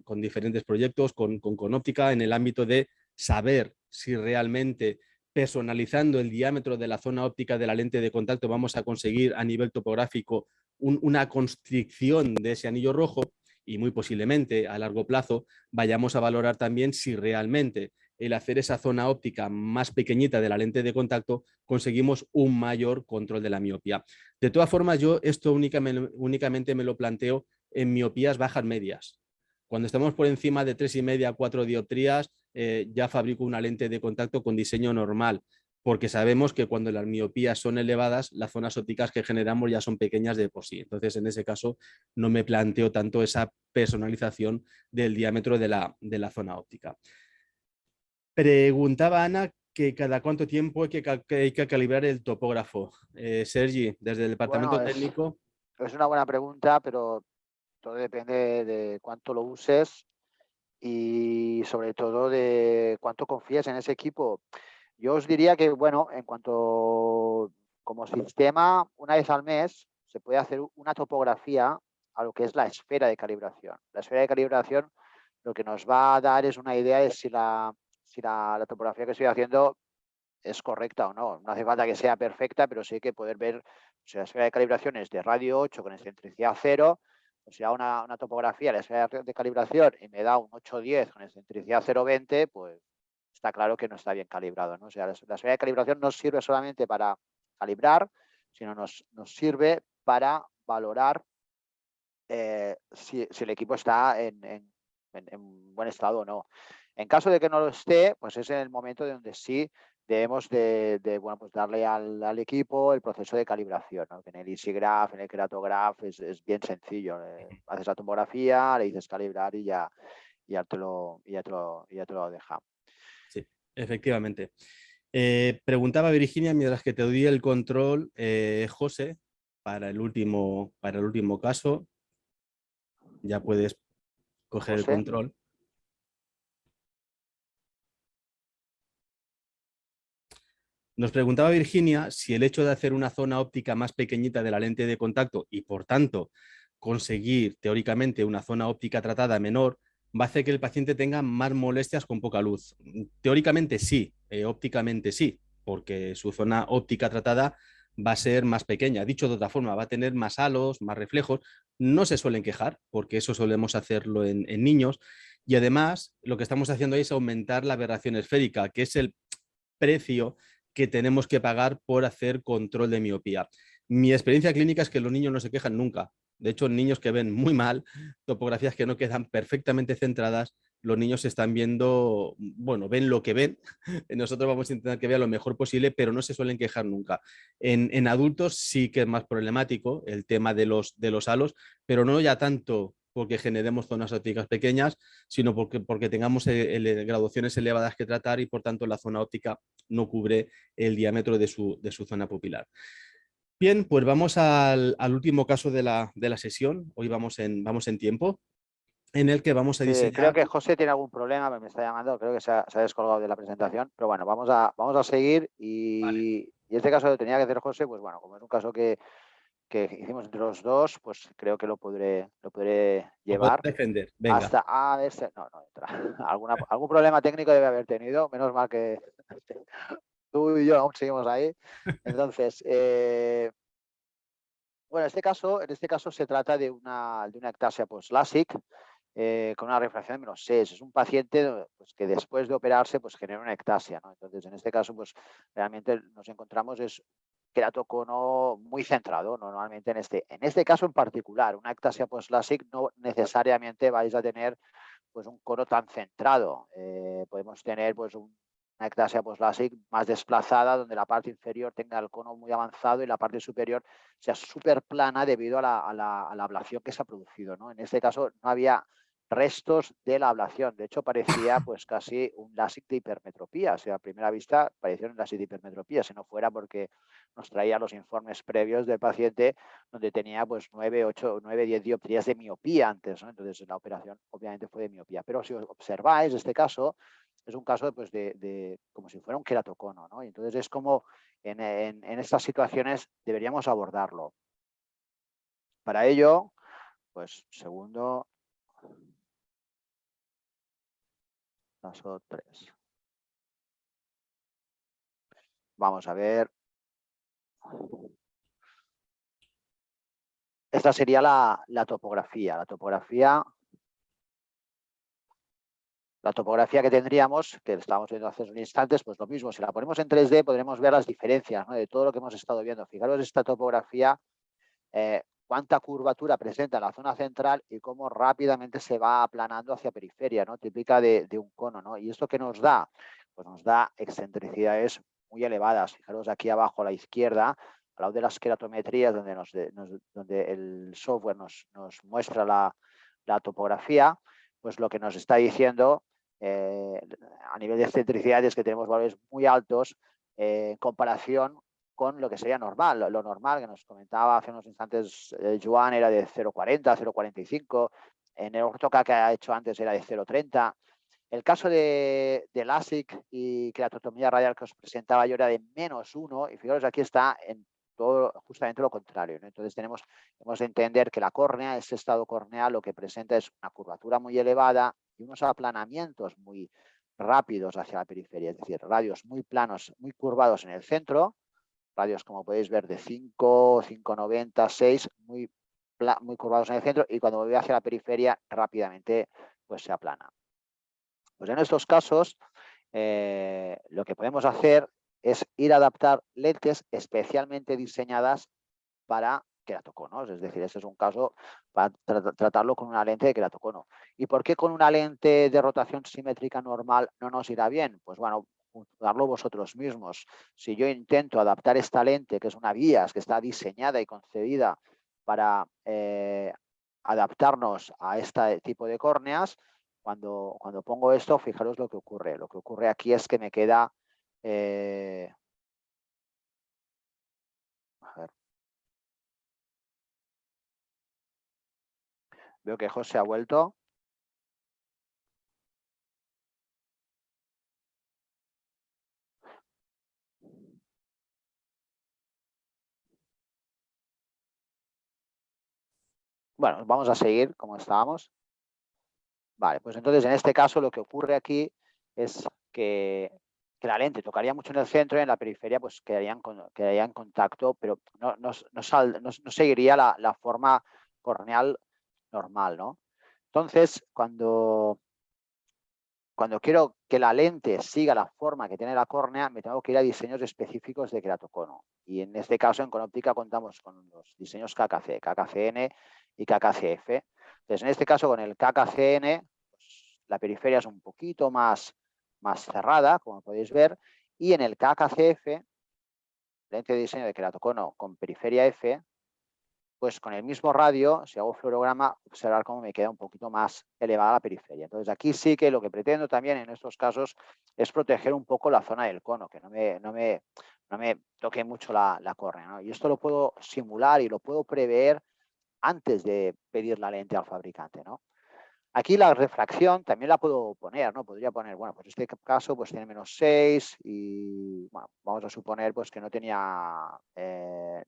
[SPEAKER 3] con diferentes proyectos, con óptica, en el ámbito de saber si realmente personalizando el diámetro de la zona óptica de la lente de contacto vamos a conseguir a nivel topográfico una constricción de ese anillo rojo y muy posiblemente a largo plazo vayamos a valorar también si realmente el hacer esa zona óptica más pequeñita de la lente de contacto conseguimos un mayor control de la miopía. De todas formas, yo esto únicamente me lo planteo en miopías bajas medias. Cuando estamos por encima de 3,5 a 4 dioptrías, ya fabrico una lente de contacto con diseño normal, porque sabemos que cuando las miopías son elevadas, las zonas ópticas que generamos ya son pequeñas de por sí. Entonces, en ese caso, no me planteo tanto esa personalización del diámetro de la zona óptica. Preguntaba Ana que cada cuánto tiempo hay que calibrar el topógrafo. Sergi, desde el departamento técnico.
[SPEAKER 1] Es una buena pregunta, pero todo depende de cuánto lo uses y sobre todo de cuánto confíes en ese equipo. Yo os diría que, bueno, en cuanto como sistema, una vez al mes se puede hacer una topografía a lo que es la esfera de calibración. La esfera de calibración lo que nos va a dar es una idea de si la topografía que estoy haciendo es correcta o no. No hace falta que sea perfecta, pero sí hay que poder ver si la esfera de calibración es de radio 8 con excentricidad 0, o si da una topografía de la esfera de calibración y me da un 8,10 con excentricidad 0,20, pues está claro que no está bien calibrado, ¿no? O sea, la esfera de calibración no sirve solamente para calibrar, sino nos sirve para valorar si el equipo está en buen estado o no. En caso de que no lo esté, pues es en el momento donde sí debemos bueno, pues darle al equipo el proceso de calibración, ¿no? Que en el EasyGraph, en el Keratograph es bien sencillo. Haces la tomografía, le dices calibrar y ya te lo deja.
[SPEAKER 3] Sí, efectivamente. Preguntaba Virginia, mientras que te doy el control, José, para el último caso. Ya puedes coger el control. Nos preguntaba Virginia si el hecho de hacer una zona óptica más pequeñita de la lente de contacto y por tanto conseguir teóricamente una zona óptica tratada menor va a hacer que el paciente tenga más molestias con poca luz. Teóricamente sí, ópticamente sí, porque su zona óptica tratada va a ser más pequeña. Dicho de otra forma, va a tener más halos, más reflejos. No se suelen quejar, porque eso solemos hacerlo en niños. Y además, lo que estamos haciendo ahí es aumentar la aberración esférica, que es el precio que tenemos que pagar por hacer control de miopía. Mi experiencia clínica es que los niños no se quejan nunca. De hecho, niños que ven muy mal, topografías que no quedan perfectamente centradas, los niños están viendo, bueno, ven lo que ven. Nosotros vamos a intentar que vean lo mejor posible, pero no se suelen quejar nunca. En adultos sí que es más problemático el tema de los halos, pero no ya tanto porque generemos zonas ópticas pequeñas, sino porque tengamos graduaciones elevadas que tratar y por tanto la zona óptica no cubre el diámetro de su zona pupilar. Bien, pues vamos al último caso de la sesión. Hoy vamos en tiempo, en el que vamos a
[SPEAKER 1] Sí, creo
[SPEAKER 3] diseñar.
[SPEAKER 1] que José tiene algún problema, me está llamando, creo que se ha descolgado de la presentación, pero bueno, vamos a seguir
[SPEAKER 3] Vale.
[SPEAKER 1] y este caso lo tenía que hacer José, pues bueno, como es un caso que hicimos entre los dos, pues creo que lo podré
[SPEAKER 3] Lo puedes
[SPEAKER 1] llevar
[SPEAKER 3] defender. Venga.
[SPEAKER 1] hasta a ver si no entra. Algún problema técnico debe haber tenido, menos mal que tú y yo aún seguimos ahí. Entonces, bueno, en este caso se trata de una ectasia post-LASIK con una refracción de -6. Es un paciente pues, que después de operarse pues, genera una ectasia, ¿no? Entonces, en este caso, pues realmente nos encontramos es queratocono muy centrado, ¿no? Normalmente en este caso en particular, una ectasia post-LASIK no necesariamente vais a tener pues, un cono tan centrado. Podemos tener pues, una ectasia post-LASIK más desplazada, donde la parte inferior tenga el cono muy avanzado y la parte superior sea súper plana debido a la ablación que se ha producido, ¿no? En este caso no había restos de la ablación. De hecho, parecía pues casi un LASIK de hipermetropía. O sea, a primera vista parecía un LASIK de hipermetropía, si no fuera porque nos traía los informes previos del paciente donde tenía pues 9, 8, 9, 10 dioptrías de miopía antes, ¿no? Entonces la operación obviamente fue de miopía. Pero si observáis este caso, es un caso pues, de como si fuera un queratocono, ¿no? Y entonces es como en estas situaciones deberíamos abordarlo. Para ello, pues segundo, paso 3. Vamos a ver. Esta sería la topografía. La topografía que tendríamos, que estábamos viendo hace unos instantes, pues lo mismo, si la ponemos en 3D podremos ver las diferencias, ¿no? De todo lo que hemos estado viendo. Fijaros esta topografía, cuánta curvatura presenta en la zona central y cómo rápidamente se va aplanando hacia periferia, ¿no? Típica de un cono, ¿no? ¿Y esto qué nos da? Pues nos da excentricidades muy elevadas. Fijaros aquí abajo a la izquierda, al lado de las queratometrías, donde el software nos muestra la topografía, pues lo que nos está diciendo a nivel de excentricidad es que tenemos valores muy altos en comparación con lo que sería normal. Lo normal que nos comentaba hace unos instantes Joan era de 0,40, 0,45. En el ortoca que ha hecho antes era de 0,30. El caso de LASIK y queratotomía radial que os presentaba yo era de -1 y fijaros aquí está en todo justamente lo contrario, ¿no? Entonces tenemos de entender que la córnea, ese estado corneal, lo que presenta es una curvatura muy elevada y unos aplanamientos muy rápidos hacia la periferia, es decir, radios muy planos, muy curvados en el centro, radios como podéis ver de 5, 5,90, 6, muy curvados en el centro y cuando voy hacia la periferia rápidamente pues se aplana. Pues en estos casos lo que podemos hacer es ir a adaptar lentes especialmente diseñadas para queratoconos, es decir, este es un caso para tratarlo con una lente de queratocono. ¿Y por qué con una lente de rotación simétrica normal no nos irá bien? Pues bueno, juzgarlo vosotros mismos. Si yo intento adaptar esta lente, que es una Bias, que está diseñada y concebida para adaptarnos a este tipo de córneas, cuando pongo esto, fijaros lo que ocurre. Lo que ocurre aquí es que me queda... a ver. Veo que José ha vuelto. bueno, vamos a seguir como estábamos. Vale, pues entonces en este caso lo que ocurre aquí es que la lente tocaría mucho en el centro y en la periferia pues quedaría en contacto, pero no seguiría la forma corneal normal, ¿no? Entonces, cuando quiero que la lente siga la forma que tiene la córnea, me tengo que ir a diseños específicos de queratocono. Y en este caso, en Conóptica, contamos con los diseños KKC, KKCN y KKCF. Entonces, en este caso, con el KKCN, pues, la periferia es un poquito más cerrada, como podéis ver, y en el KKCF, lente de diseño de queratocono con periferia F, pues con el mismo radio, si hago fluorograma, observar cómo me queda un poquito más elevada la periferia. Entonces aquí sí que lo que pretendo también en estos casos es proteger un poco la zona del cono, que no me toque mucho la córnea, ¿no? Y esto lo puedo simular y lo puedo prever antes de pedir la lente al fabricante, ¿no? Aquí la refracción también la puedo poner, ¿no? Podría poner, bueno, pues este caso pues tiene -6 y, bueno, vamos a suponer pues que no tenía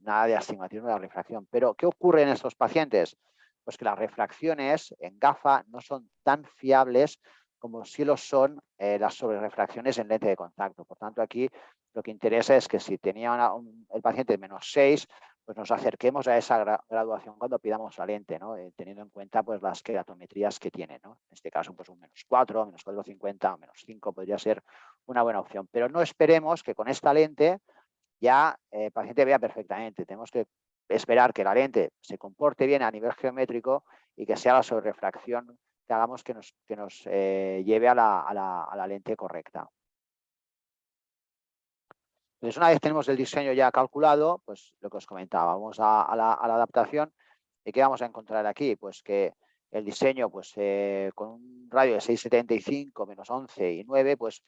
[SPEAKER 1] nada de astigmatismo de la refracción. Pero, ¿qué ocurre en estos pacientes? Pues que las refracciones en gafa no son tan fiables como si lo son las sobrerefracciones en lente de contacto. Por tanto, aquí lo que interesa es que si tenía el paciente -6, pues nos acerquemos a esa graduación cuando pidamos la lente, ¿no? Teniendo en cuenta pues las queratometrías que tiene, ¿no? En este caso, pues un -4, -4,50 o -5 podría ser una buena opción. Pero no esperemos que con esta lente ya el paciente vea perfectamente. Tenemos que esperar que la lente se comporte bien a nivel geométrico y que sea la sobrerefracción que hagamos que nos lleve a la lente correcta. Entonces, una vez tenemos el diseño ya calculado, pues lo que os comentaba, vamos a la adaptación. ¿Y qué vamos a encontrar aquí? Pues que el diseño, pues con un radio de 6,75 -11 y 9, pues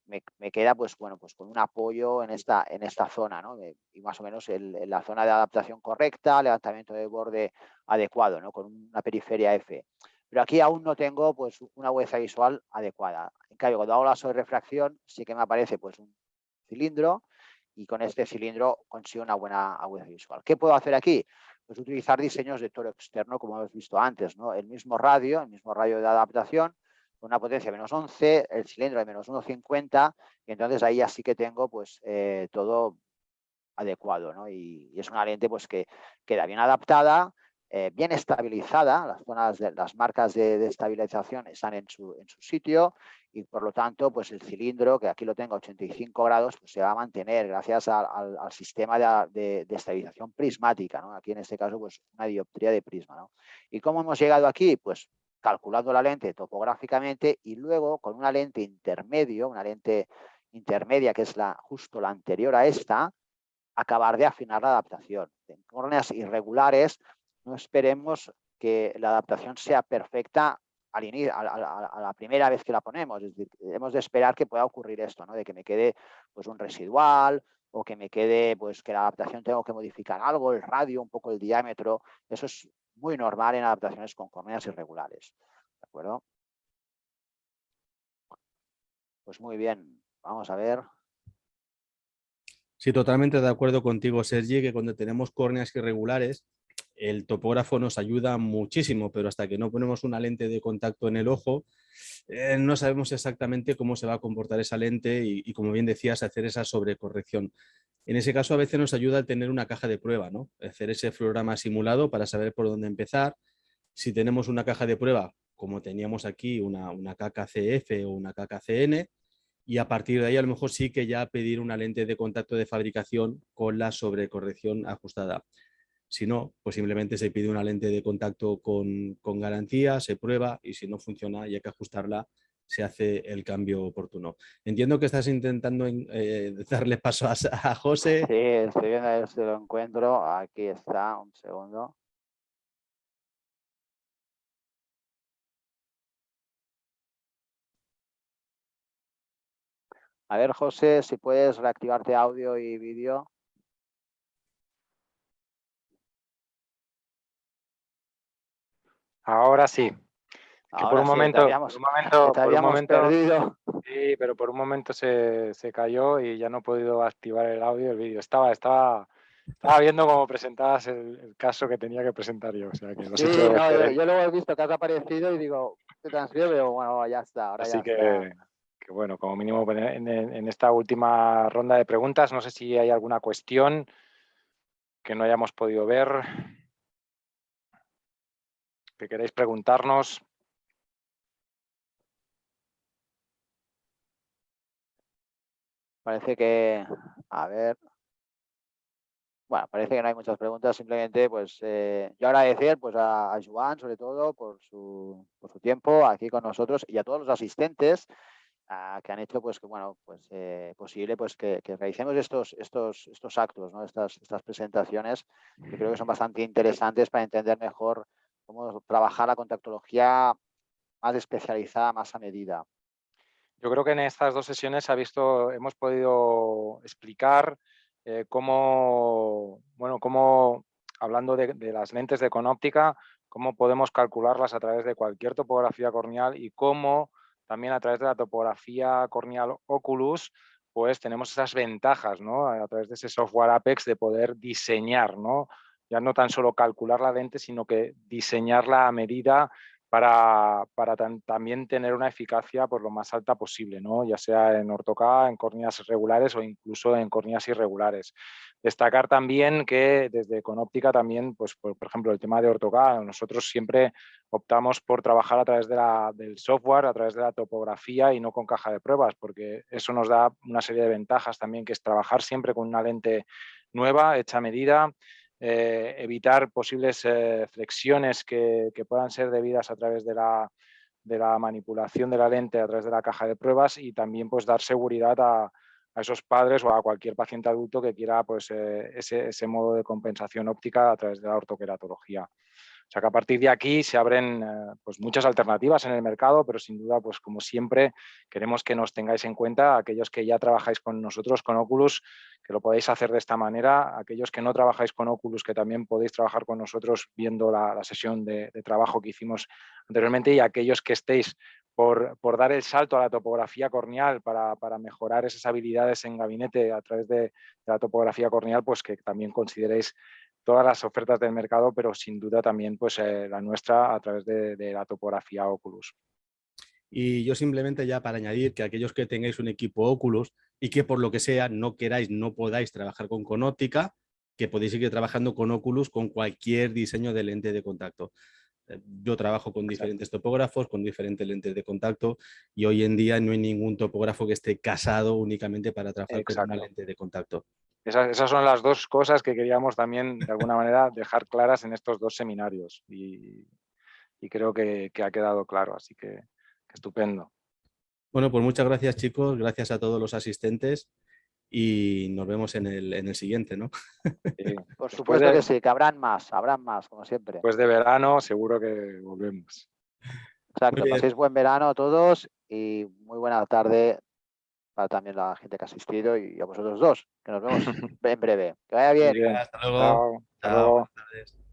[SPEAKER 1] me queda, pues bueno, pues con un apoyo en esta zona, ¿no? Y más o menos en la zona de adaptación correcta, levantamiento de borde adecuado, ¿no? Con una periferia F. Pero aquí aún no tengo, pues, una agudeza visual adecuada. En cambio, cuando hago la sobrerefracción, sí que me aparece, pues, un cilindro, y con este cilindro consigo una buena agudeza visual. ¿Qué puedo hacer aquí? Pues utilizar diseños de toro externo, como hemos visto antes, ¿no? El mismo radio de adaptación, con una potencia de -11, el cilindro de -1,50, y entonces ahí ya sí que tengo pues todo adecuado, ¿no? Y es una lente pues que queda bien adaptada, bien estabilizada, las marcas de estabilización están en su sitio, y por lo tanto pues el cilindro, que aquí lo tengo a 85 grados, pues se va a mantener gracias al sistema de estabilización prismática, ¿no? Aquí en este caso pues una dioptría de prisma, ¿no? ¿Y cómo hemos llegado aquí? Pues calculando la lente topográficamente y luego con una lente intermedia que es justo la anterior a esta, acabar de afinar la adaptación. En córneas irregulares no esperemos que la adaptación sea perfecta al inicio, a la primera vez que la ponemos. Es decir, hemos de esperar que pueda ocurrir esto, ¿no? De que me quede pues un residual, o que me quede pues que la adaptación tengo que modificar algo, el radio, un poco el diámetro. Eso es muy normal en adaptaciones con córneas irregulares. ¿De acuerdo? Pues muy bien, vamos a ver.
[SPEAKER 3] Sí, totalmente de acuerdo contigo, Sergi, que cuando tenemos córneas irregulares, el topógrafo nos ayuda muchísimo, pero hasta que no ponemos una lente de contacto en el ojo, no sabemos exactamente cómo se va a comportar esa lente y, como bien decías, hacer esa sobrecorrección. En ese caso, a veces nos ayuda el tener una caja de prueba, ¿no? Hacer ese fluorograma simulado para saber por dónde empezar. Si tenemos una caja de prueba, como teníamos aquí, una KKCF o una KKCN, y a partir de ahí a lo mejor sí que ya pedir una lente de contacto de fabricación con la sobrecorrección ajustada. Si no, pues simplemente se pide una lente de contacto con garantía, se prueba y si no funciona y hay que ajustarla, se hace el cambio oportuno. Entiendo que estás intentando darle paso a José.
[SPEAKER 1] Sí, estoy viendo a ver si lo encuentro. Aquí está, un segundo. A ver, José, si puedes reactivarte audio y vídeo.
[SPEAKER 2] Ahora sí. Que por
[SPEAKER 1] Ahora
[SPEAKER 2] un
[SPEAKER 1] sí,
[SPEAKER 2] momento,
[SPEAKER 1] te habíamos perdido.
[SPEAKER 2] sí, pero por un momento se cayó y ya no he podido activar el audio y el vídeo. Estaba Estaba viendo cómo presentabas el caso que tenía que presentar yo. O sea, que lo has
[SPEAKER 1] Sí,
[SPEAKER 2] hecho
[SPEAKER 1] no,
[SPEAKER 2] excelente.
[SPEAKER 1] yo luego he visto que has aparecido y digo, te transfiero, pero bueno, ya está, ahora ya
[SPEAKER 2] Así
[SPEAKER 1] está.
[SPEAKER 2] que bueno, como mínimo en esta última ronda de preguntas, no sé si hay alguna cuestión que no hayamos podido ver, que queréis preguntarnos.
[SPEAKER 1] Parece que, a ver, bueno, parece que no hay muchas preguntas, simplemente pues yo agradecer pues a Joan sobre todo por su tiempo aquí con nosotros y a todos los asistentes que han hecho pues que bueno pues posible pues que realicemos estos actos, ¿no? Estas presentaciones que creo que son bastante interesantes para entender mejor cómo trabajar la contactología más especializada, más a medida.
[SPEAKER 2] Yo creo que en estas dos sesiones hemos podido explicar cómo, hablando de las lentes de Conóptica, cómo podemos calcularlas a través de cualquier topografía corneal y cómo también a través de la topografía corneal Oculus, pues tenemos esas ventajas, ¿no? A través de ese software Apex de poder diseñar, ¿no? Ya no tan solo calcular la lente, sino que diseñarla a medida para también tener una eficacia por lo más alta posible, ¿no? Ya sea en orto-K, en córneas regulares o incluso en córneas irregulares. Destacar también que desde Conóptica también, pues, por ejemplo, el tema de orto-K, nosotros siempre optamos por trabajar a través del software, a través de la topografía y no con caja de pruebas, porque eso nos da una serie de ventajas también, que es trabajar siempre con una lente nueva, hecha a medida, evitar posibles flexiones que puedan ser debidas a través de la manipulación de la lente a través de la caja de pruebas y también pues dar seguridad a esos padres o a cualquier paciente adulto que quiera pues ese modo de compensación óptica a través de la ortoqueratología. O sea que a partir de aquí se abren pues muchas alternativas en el mercado, pero sin duda, pues como siempre, queremos que nos tengáis en cuenta, aquellos que ya trabajáis con nosotros, con Oculus, que lo podéis hacer de esta manera, aquellos que no trabajáis con Oculus, que también podéis trabajar con nosotros viendo la sesión de trabajo que hicimos anteriormente, y aquellos que estéis por dar el salto a la topografía corneal para mejorar esas habilidades en gabinete a través de la topografía corneal, pues que también consideréis todas las ofertas del mercado, pero sin duda también pues, la nuestra a través de la topografía Oculus.
[SPEAKER 3] Y yo simplemente ya para añadir que aquellos que tengáis un equipo Oculus y que por lo que sea no queráis, no podáis trabajar con Conóptica, que podéis seguir trabajando con Oculus con cualquier diseño de lente de contacto. Yo trabajo con diferentes topógrafos, con diferentes lentes de contacto y hoy en día no hay ningún topógrafo que esté casado únicamente para trabajar con una
[SPEAKER 2] Exacto.
[SPEAKER 3] lente de contacto.
[SPEAKER 2] Esas son las dos cosas que queríamos también de alguna manera dejar claras en estos dos seminarios y creo que ha quedado claro, así que estupendo.
[SPEAKER 3] Bueno, pues muchas gracias chicos, gracias a todos los asistentes y nos vemos en el siguiente, ¿no?
[SPEAKER 1] Por
[SPEAKER 2] Después
[SPEAKER 1] supuesto que
[SPEAKER 2] de,
[SPEAKER 1] sí, que habrán más, como siempre.
[SPEAKER 2] después de verano seguro que volvemos.
[SPEAKER 3] Muy
[SPEAKER 1] Exacto,
[SPEAKER 3] bien,
[SPEAKER 1] paséis buen verano a todos y muy buena tarde para también la gente que ha asistido y a vosotros dos, que nos vemos en breve. Que vaya
[SPEAKER 2] Muy
[SPEAKER 1] bien.
[SPEAKER 2] bien.
[SPEAKER 3] hasta luego.
[SPEAKER 2] Chao. Hasta
[SPEAKER 3] Chao,
[SPEAKER 2] luego.
[SPEAKER 3] buenas tardes.